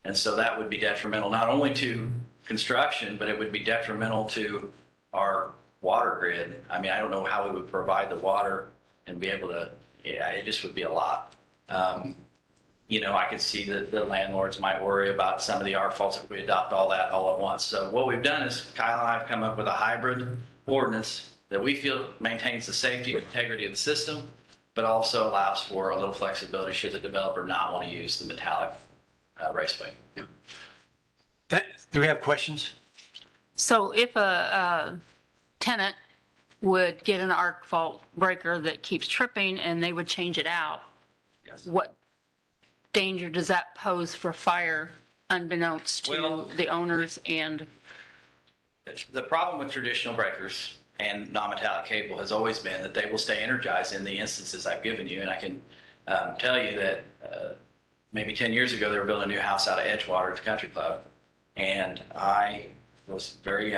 And so that would be detrimental not only to construction, but it would be detrimental to our water grid. I mean, I don't know how we would provide the water and be able to, it just would be a lot. I could see that the landlords might worry about some of the arc faults if we adopt all that all at once. So what we've done is Kyle and I have come up with a hybrid ordinance that we feel maintains the safety and integrity of the system, but also allows for a little flexibility should the developer not want to use the metallic raceway. Do we have questions? So if a tenant would get an arc fault breaker that keeps tripping and they would change it out, Yes. what danger does that pose for fire unbeknownst to the owners? And The problem with traditional breakers and non-metallic cable has always been that they will stay energized in the instances I've given you. And I can tell you that maybe 10 years ago, they were building a new house out of Edgewater at the country club. And I was very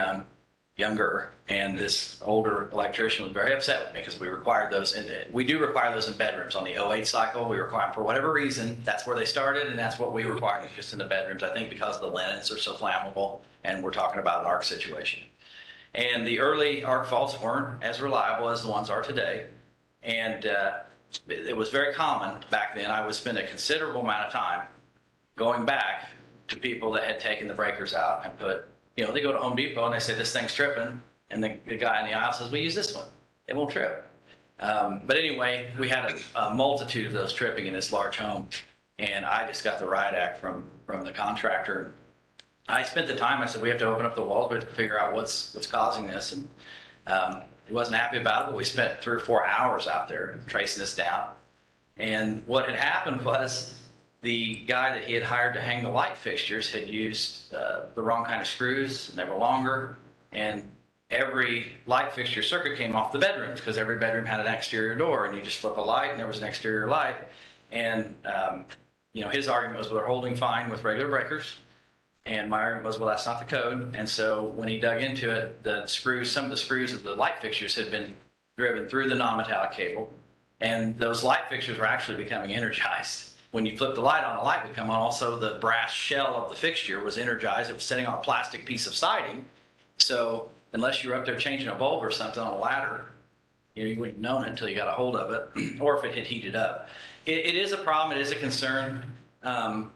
younger, and this older electrician was very upset with me because we required those, and we do require those in bedrooms. On the 08 cycle, we require them for whatever reason. That's where they started, and that's what we require, just in the bedrooms. I think because the linens are so flammable, and we're talking about an arc situation. And the early arc faults weren't as reliable as the ones are today. And it was very common back then. I would spend a considerable amount of time going back to people that had taken the breakers out and put, they go to Home Depot and they say, this thing's tripping. And the guy in the aisle says, we use this one. It won't trip. But anyway, we had a multitude of those tripping in this large home. And I just got the riot act from the contractor. I spent the time, I said, we have to open up the walls, we have to figure out what's causing this. And he wasn't happy about it, but we spent 3 or 4 hours out there tracing this down. And what had happened was, the guy that he had hired to hang the light fixtures had used the wrong kind of screws, and they were longer, and every light fixture circuit came off the bedrooms because every bedroom had an exterior door, and you just flip a light and there was an exterior light. And, his argument was, well, they're holding fine with regular breakers. And my argument was, well, that's not the code. And so when he dug into it, some of the screws of the light fixtures had been driven through the non-metallic cable, and those light fixtures were actually becoming energized. When you flip the light on, the light would come on. Also, the brass shell of the fixture was energized. It was sitting on a plastic piece of siding. So unless you were up there changing a bulb or something on a ladder, you wouldn't have known it until you got a hold of it, or if it had heated up. It is a problem. It is a concern.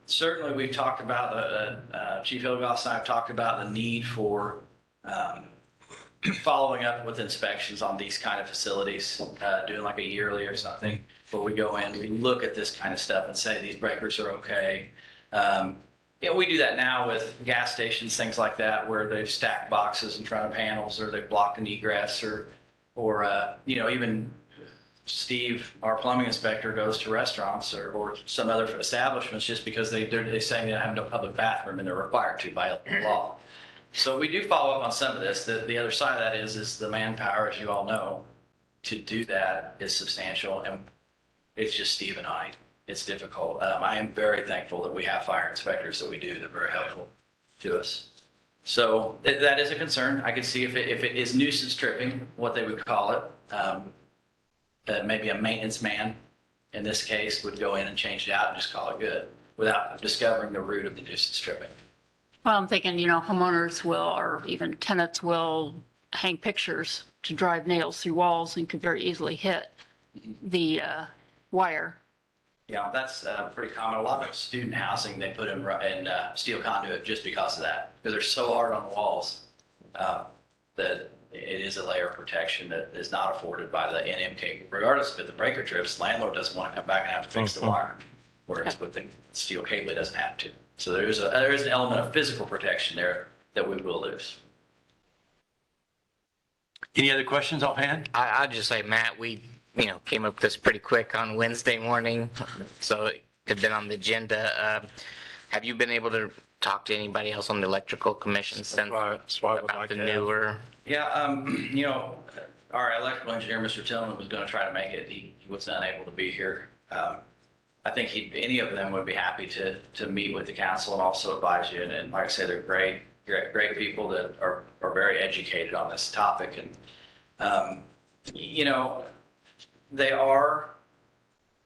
Certainly, we've talked about, Chief Hilgoss and I have talked about the need for following up with inspections on these kind of facilities, doing like a yearly or something, where we go in, we look at this kind of stuff and say these breakers are okay. We do that now with gas stations, things like that, where they've stacked boxes in front of panels, or they've blocked an egress, or even Steve, our plumbing inspector, goes to restaurants or some other establishments just because they're saying they don't have no public bathroom and they're required to by law. So we do follow up on some of this. The other side of that is the manpower, as you all know, to do that is substantial, and it's just Steve and I. It's difficult. I am very thankful that we have fire inspectors that we do that are very helpful to us. So that is a concern. I could see if it is nuisance tripping, what they would call it. Maybe a maintenance man, in this case, would go in and change it out and just call it good without discovering the root of the nuisance tripping. Well, I'm thinking, homeowners will, or even tenants will hang pictures to drive nails through walls and could very easily hit the wire. Yeah, that's pretty common. A lot of student housing, they put in steel conduit just because of that, because they're so hard on the walls that it is a layer of protection that is not afforded by the NMK. Regardless if the breaker trips, the landlord doesn't want to come back and have to fix the wire, whereas with the steel cable, it doesn't have to. So there is an element of physical protection there that we will lose. Any other questions offhand? I'd just say, Matt, we, came up with this pretty quick on Wednesday morning, so it could have been on the agenda. Have you been able to talk to anybody else on the electrical commission since about the newer? Yeah, our electrical engineer, Mr. Tillman, was going to try to make it. He was unable to be here. I think any of them would be happy to meet with the council and also advise you. And like I say, they're great people that are very educated on this topic. And, they are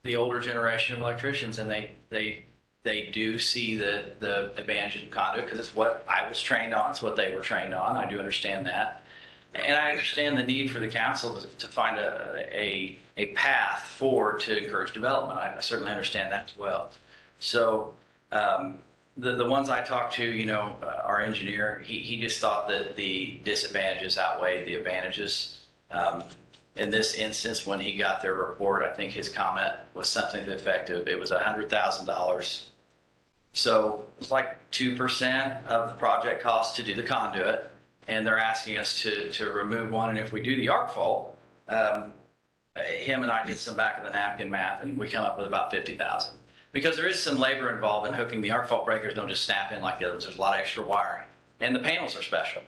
the older generation of electricians, and they do see the advantages of conduit because it's what I was trained on. It's what they were trained on. I do understand that. And I understand the need for the council to find a path forward to encourage development. I certainly understand that as well. So the ones I talked to, our engineer, he just thought that the disadvantages outweighed the advantages. In this instance, when he got their report, I think his comment was something to the effect of it was $100,000. So it's like 2% of the project cost to do the conduit. And they're asking us to remove one. And if we do the arc fault, him and I did some back of the napkin math, and we come up with about 50,000. Because there is some labor involved in hooking. The arc fault breakers don't just snap in like the others. There's a lot of extra wiring. And the panels are special.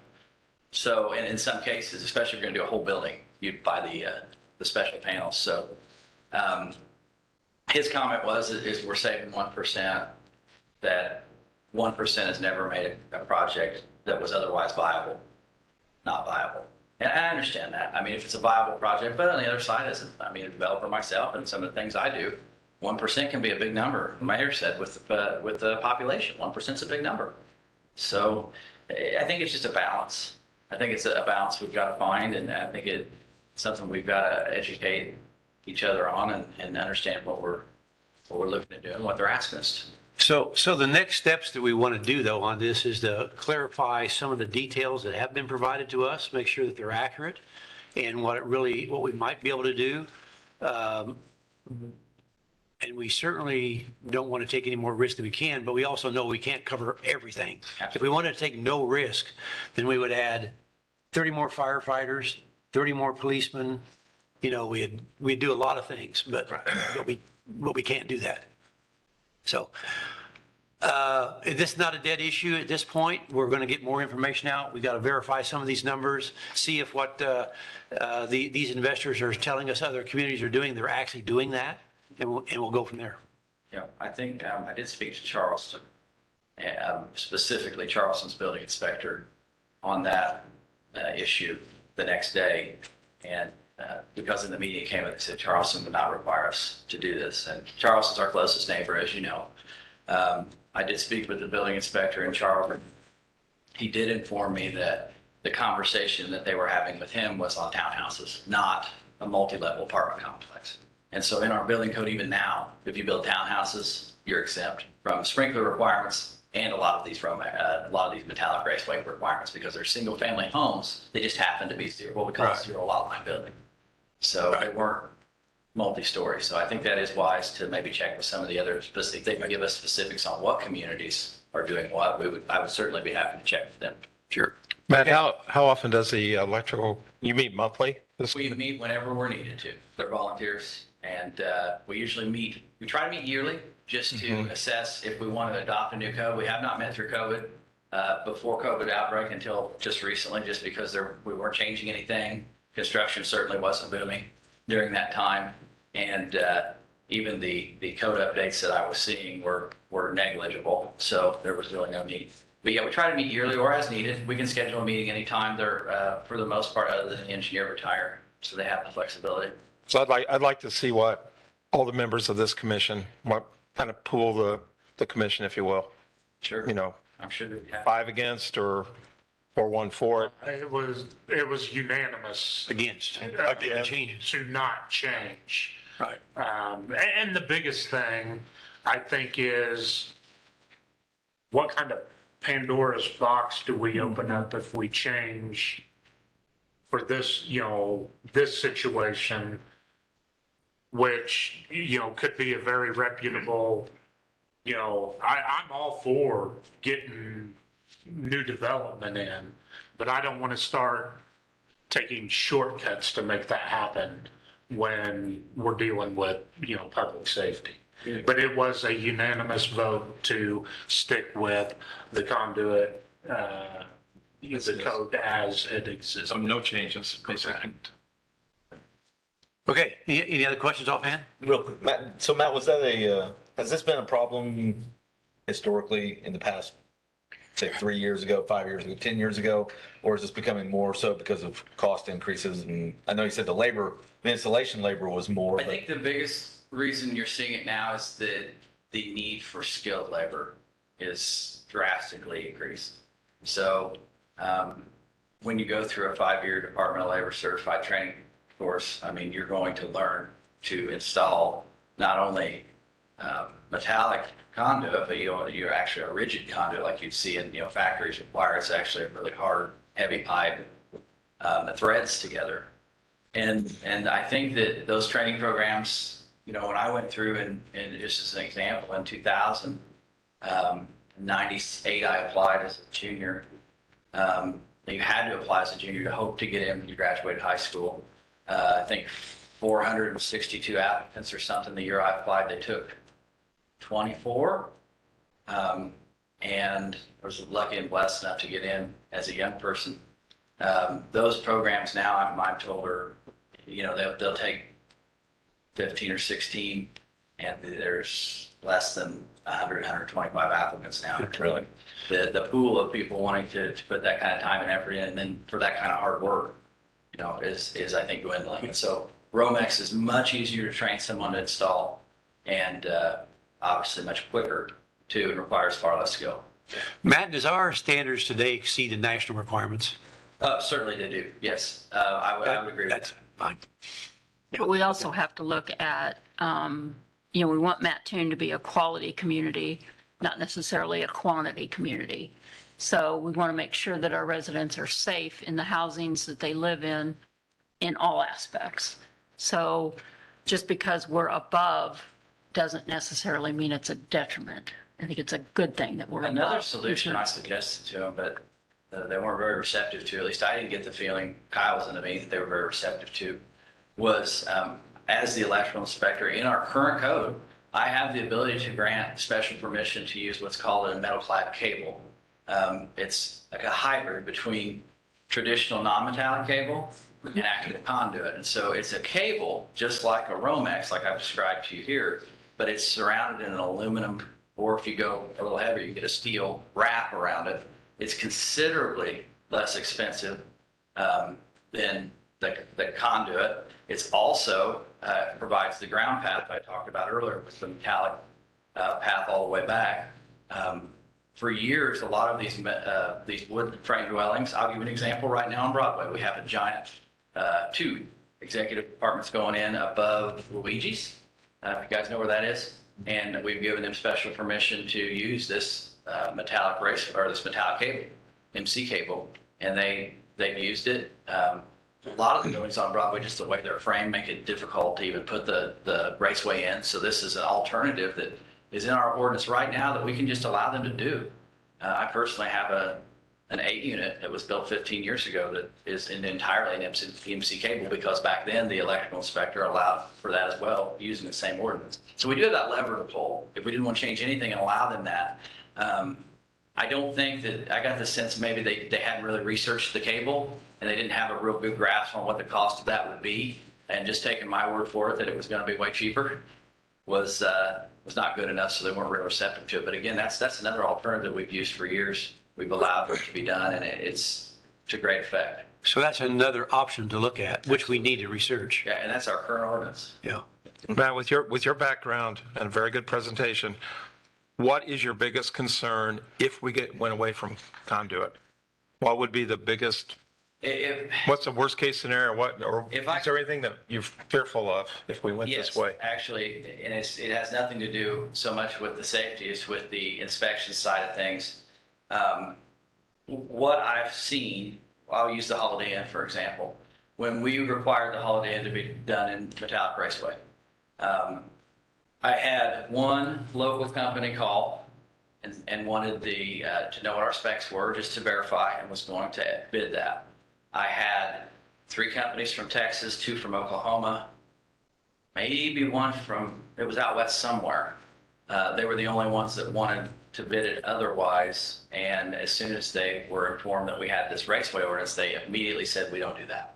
So in some cases, especially if you're going to do a whole building, you'd buy the special panels. So his comment is we're saving 1%, that 1% has never made a project that was otherwise viable, not viable. And I understand that. I mean, if it's a viable project, but on the other side, as a developer myself and some of the things I do, 1% can be a big number. The mayor said with the population, 1% is a big number. So I think it's just a balance. I think it's a balance we've got to find, and I think it's something we've got to educate each other on and understand what we're looking at doing, what they're asking us to. So the next steps that we want to do, though, on this is to clarify some of the details that have been provided to us, make sure that they're accurate, and what we might be able to do. And we certainly don't want to take any more risk than we can, but we also know we can't cover everything. If we wanted to take no risk, then we would add 30 more firefighters, 30 more policemen. We'd do a lot of things, but we can't do that. So this is not a dead issue at this point. We're going to get more information out. We've got to verify some of these numbers, see if what these investors are telling us other communities are doing, they're actually doing that, and we'll go from there. Yeah, I think I did speak to Charleston, specifically Charleston's building inspector, on that issue the next day. And because in the media came and said Charleston would not require us to do this. And Charleston's our closest neighbor, as you know. I did speak with the building inspector in Charleston. He did inform me that the conversation that they were having with him was on townhouses, not a multi-level apartment complex. And so in our building code, even now, if you build townhouses, you're exempt from sprinkler requirements and a lot of these metallic raceway requirements, because they're single family homes. They just happen to be what we call a zero lot line building. So they weren't multi-story. So I think that is wise to maybe check with some of the other specific, they can give us specifics on what communities are doing what. I would certainly be happy to check with them. Sure. Matt, how often does the electrical, you meet monthly? We meet whenever we're needed to. They're volunteers, and we try to meet yearly just to assess if we want to adopt a new code. We have not met through COVID, before COVID outbreak until just recently, just because we weren't changing anything. Construction certainly wasn't booming during that time, and even the code updates that I was seeing were negligible, so there was really no need. But yeah, we try to meet yearly or as needed. We can schedule a meeting anytime. They're, for the most part, other than the engineer retire, so they have the flexibility. So I'd like to see what all the members of this commission, what kind of pool the commission, if you will. Sure. You know, I'm sure that we have. 5 against or 4-1 for it. It was unanimous Against changes. to not change. Right. And the biggest thing, I think, is what kind of Pandora's box do we open up if we change for this, this situation, which, could be a very reputable, I'm all for getting new development in, but I don't want to start taking shortcuts to make that happen when we're dealing with, public safety. But it was a unanimous vote to stick with the conduit, the code as it exists. So no changes, basically. Okay, any other questions offhand? Real quick, Matt, so Matt, was that has this been a problem historically in the past, say 3 years ago, 5 years ago, 10 years ago? Or is this becoming more so because of cost increases? And I know you said the installation labor was more. I think the biggest reason you're seeing it now is that the need for skilled labor is drastically increased. So when you go through a 5-year Department of Labor certified training course, you're going to learn to install not only metallic conduit, but you're actually a rigid conduit like you'd see in factories require. It's actually a really hard, heavy pipe that threads together. And I think that those training programs, when I went through and just as an example, in 2000, 98, I applied as a junior. You had to apply as a junior to hope to get in when you graduated high school. I think 462 applicants or something. The year I applied, they took 24. And I was lucky and blessed enough to get in as a young person. Those programs now, I'm told, are, they'll take 15 or 16, and there's less than 100, 125 applicants now. Really? The pool of people wanting to put that kind of time and effort in, and then for that kind of hard work, is I think dwindling. And so Romex is much easier to train someone to install, and obviously much quicker too, and requires far less skill. Matt, does our standards today exceed the national requirements? Certainly they do. Yes, I would agree with that. That's fine. But we also have to look at, we want Mattoon to be a quality community, not necessarily a quantity community. So we want to make sure that our residents are safe in the housings that they live in all aspects. So just because we're above doesn't necessarily mean it's a detriment. I think it's a good thing that we're above. Another solution I suggested to them, but they weren't very receptive to, at least I didn't get the feeling, Kyle was in the meeting, that they were very receptive to, was as the electrical inspector in our current code, I have the ability to grant special permission to use what's called a metal clad cable. It's like a hybrid between traditional non-metallic cable and active conduit. And so it's a cable, just like a Romex, like I've described to you here, but it's surrounded in an aluminum, or if you go a little heavier, you get a steel wrap around it. It's considerably less expensive than the conduit. It's also provides the ground path I talked about earlier with the metallic path all the way back. for years, a lot of these wood frame dwellings, I'll give you an example right now on Broadway. We have a giant, 2 executive apartments going in above Luigi's. If you guys know where that is. And we've given them special permission to use this metallic this metallic cable, MC cable, and they've used it. A lot of the buildings on Broadway, just the way they're framed, make it difficult to even put the raceway in. So this is an alternative that is in our ordinance right now that we can just allow them to do. I personally have an 8-unit that was built 15 years ago that is entirely an MC cable, because back then the electrical inspector allowed for that as well, using the same ordinance. So we do have that lever to pull if we didn't want to change anything and allow them that. I don't think that, I got the sense maybe they hadn't really researched the cable and they didn't have a real good grasp on what the cost of that would be. And just taking my word for it that it was going to be way cheaper was not good enough, so they weren't really receptive to it. But again, that's another alternative we've used for years. We've allowed it to be done, and it's to great effect. So that's another option to look at, which we need to research. Yeah, and that's our current ordinance. Yeah. Matt, with your background and a very good presentation, what is your biggest concern if we went away from conduit? What would be the biggest, what's the worst case scenario? Is there anything that you're fearful of if we went this way? Actually, and it has nothing to do so much with the safety, it's with the inspection side of things. What I've seen, I'll use the Holiday Inn, for example. When we required the Holiday Inn to be done in Metallic Raceway, I had one local company call and wanted to know what our specs were, just to verify, and was going to bid that. I had 3 companies from Texas, 2 from Oklahoma, maybe one it was out west somewhere. They were the only ones that wanted to bid it otherwise. And as soon as they were informed that we had this raceway ordinance, they immediately said, we don't do that.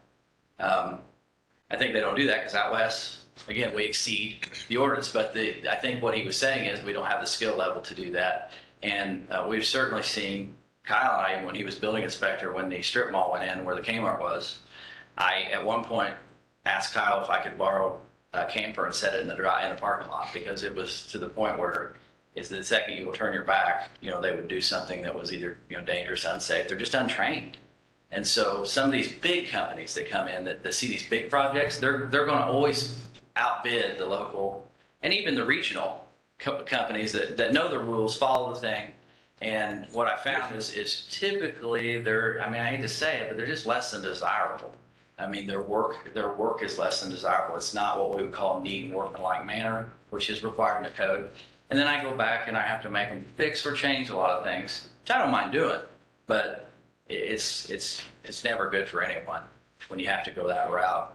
I think they don't do that because out west, again, we exceed the ordinance, but I think what he was saying is we don't have the skill level to do that. And we've certainly seen Kyle and I, when he was building inspector, when the strip mall went in where the Kmart was, I at one point asked Kyle if I could borrow a camper and set it in the parking lot, because it was to the point where it's the second you will turn your back, they would do something that was either, dangerous, unsafe. They're just untrained. And so some of these big companies that come in that see these big projects, they're going to always outbid the local and even the regional companies that know the rules, follow the thing. And what I found is typically I hate to say it, but they're just less than desirable. I mean, their work is less than desirable. It's not what we would call neat and workmanlike manner, which is required in the code. And then I go back and I have to make them fix or change a lot of things, which I don't mind doing, but it's never good for anyone when you have to go that route.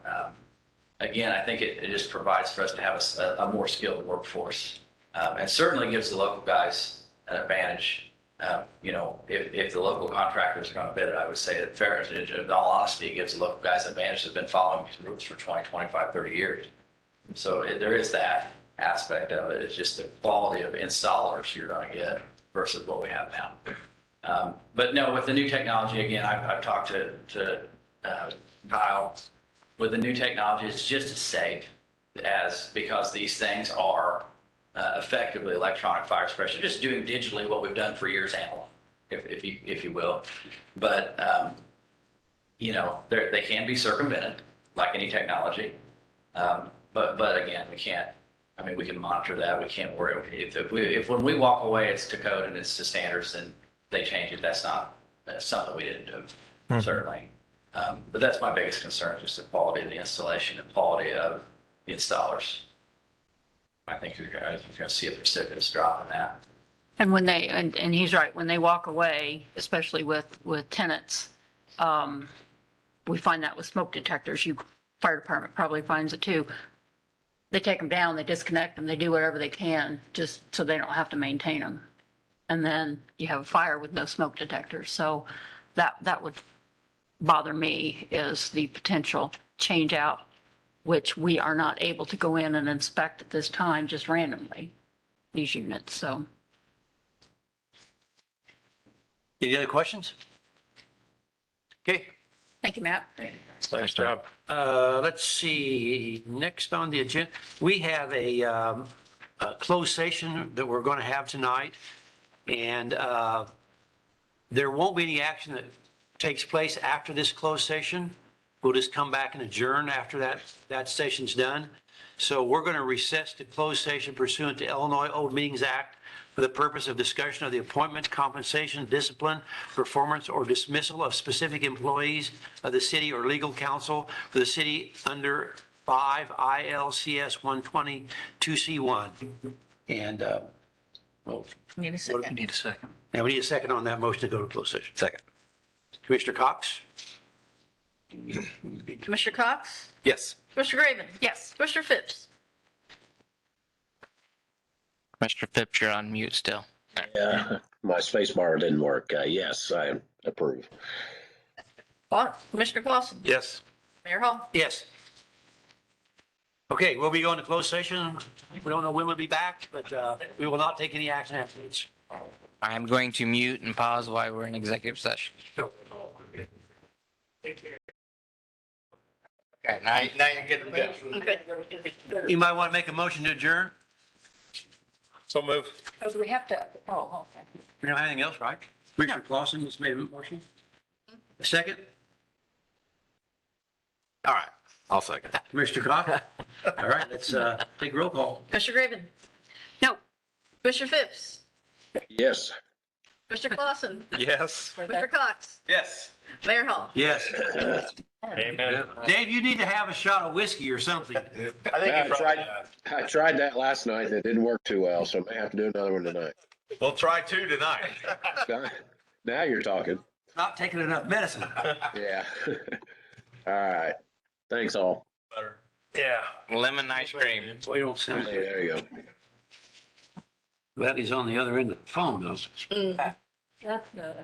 Again, I think it just provides for us to have a more skilled workforce, and certainly gives the local guys an advantage. If the local contractors are going to bid it, I would say that fair, in all honesty, it gives the local guys an advantage that have been following these rules for 20, 25, 30 years. So there is that aspect of it. It's just the quality of installers you're going to get versus what we have now. But no, with the new technology, again, I've talked to Kyle. With the new technology, it's just as safe because these things are effectively electronic fire suppression, just doing digitally what we've done for years analog, if you will. But, they can be circumvented like any technology. But again, we can't, we can monitor that. We can't worry. If when we walk away, it's to code and it's to standards, then they change it. That's something we didn't do, certainly. But that's my biggest concern, just the quality of the installation and quality of the installers. I think you're going to see a precipitous drop in that. And when and he's right, when they walk away, especially with tenants, we find that with smoke detectors, fire department probably finds it too. They take them down, they disconnect them, they do whatever they can just so they don't have to maintain them. And then you have a fire with no smoke detectors. So that would bother me, is the potential change out, which we are not able to go in and inspect at this time just randomly, these units. So. Any other questions? Okay. Thank you, Matt. Nice job. Let's see, next on the agenda, we have a closed session that we're going to have tonight. And there won't be any action that takes place after this closed session. We'll just come back and adjourn after that session's done. So we're going to recess to closed session pursuant to Illinois Open Meetings Act for the purpose of discussion of the appointment, compensation, discipline, performance, or dismissal of specific employees of the city or legal counsel for the city under 5 ILCS 120 2C1. And, well, Need a second. Need a second. now we need a second on that motion to go to closed session. Second. Commissioner Cox? Commissioner Cox? Yes. Commissioner Graven? Yes. Commissioner Phipps? Mr. Phipps, you're on mute still. Yeah, my space bar didn't work. Yes, I approve. Commissioner Clausen? Yes. Mayor Hall? Yes. Okay, we'll be going to closed session. We don't know when we'll be back, but we will not take any action afterwards. I'm going to mute and pause while we're in executive session. Okay, now you're good to go. You might want to make a motion to adjourn. So move. Oh, do we have to, oh, okay. We don't have anything else, right? Commissioner Clausen has made a motion. A second? All right. I'll second. Commissioner Cox? All right, let's take roll call. Commissioner Graven? No. Commissioner Phipps? Yes. Commissioner Clausen? Yes. Commissioner Cox? Yes. Mayor Hall? Yes. Amen. Dave, you need to have a shot of whiskey or something. I tried that last night and it didn't work too well, so I may have to do another one tonight. We'll try 2 tonight. Now you're talking. Not taking enough medicine. Yeah. All right. Thanks all. Yeah. Lemon ice cream. We don't Hey, sound. there you go. Glad he's on the other end of the phone though. That's good.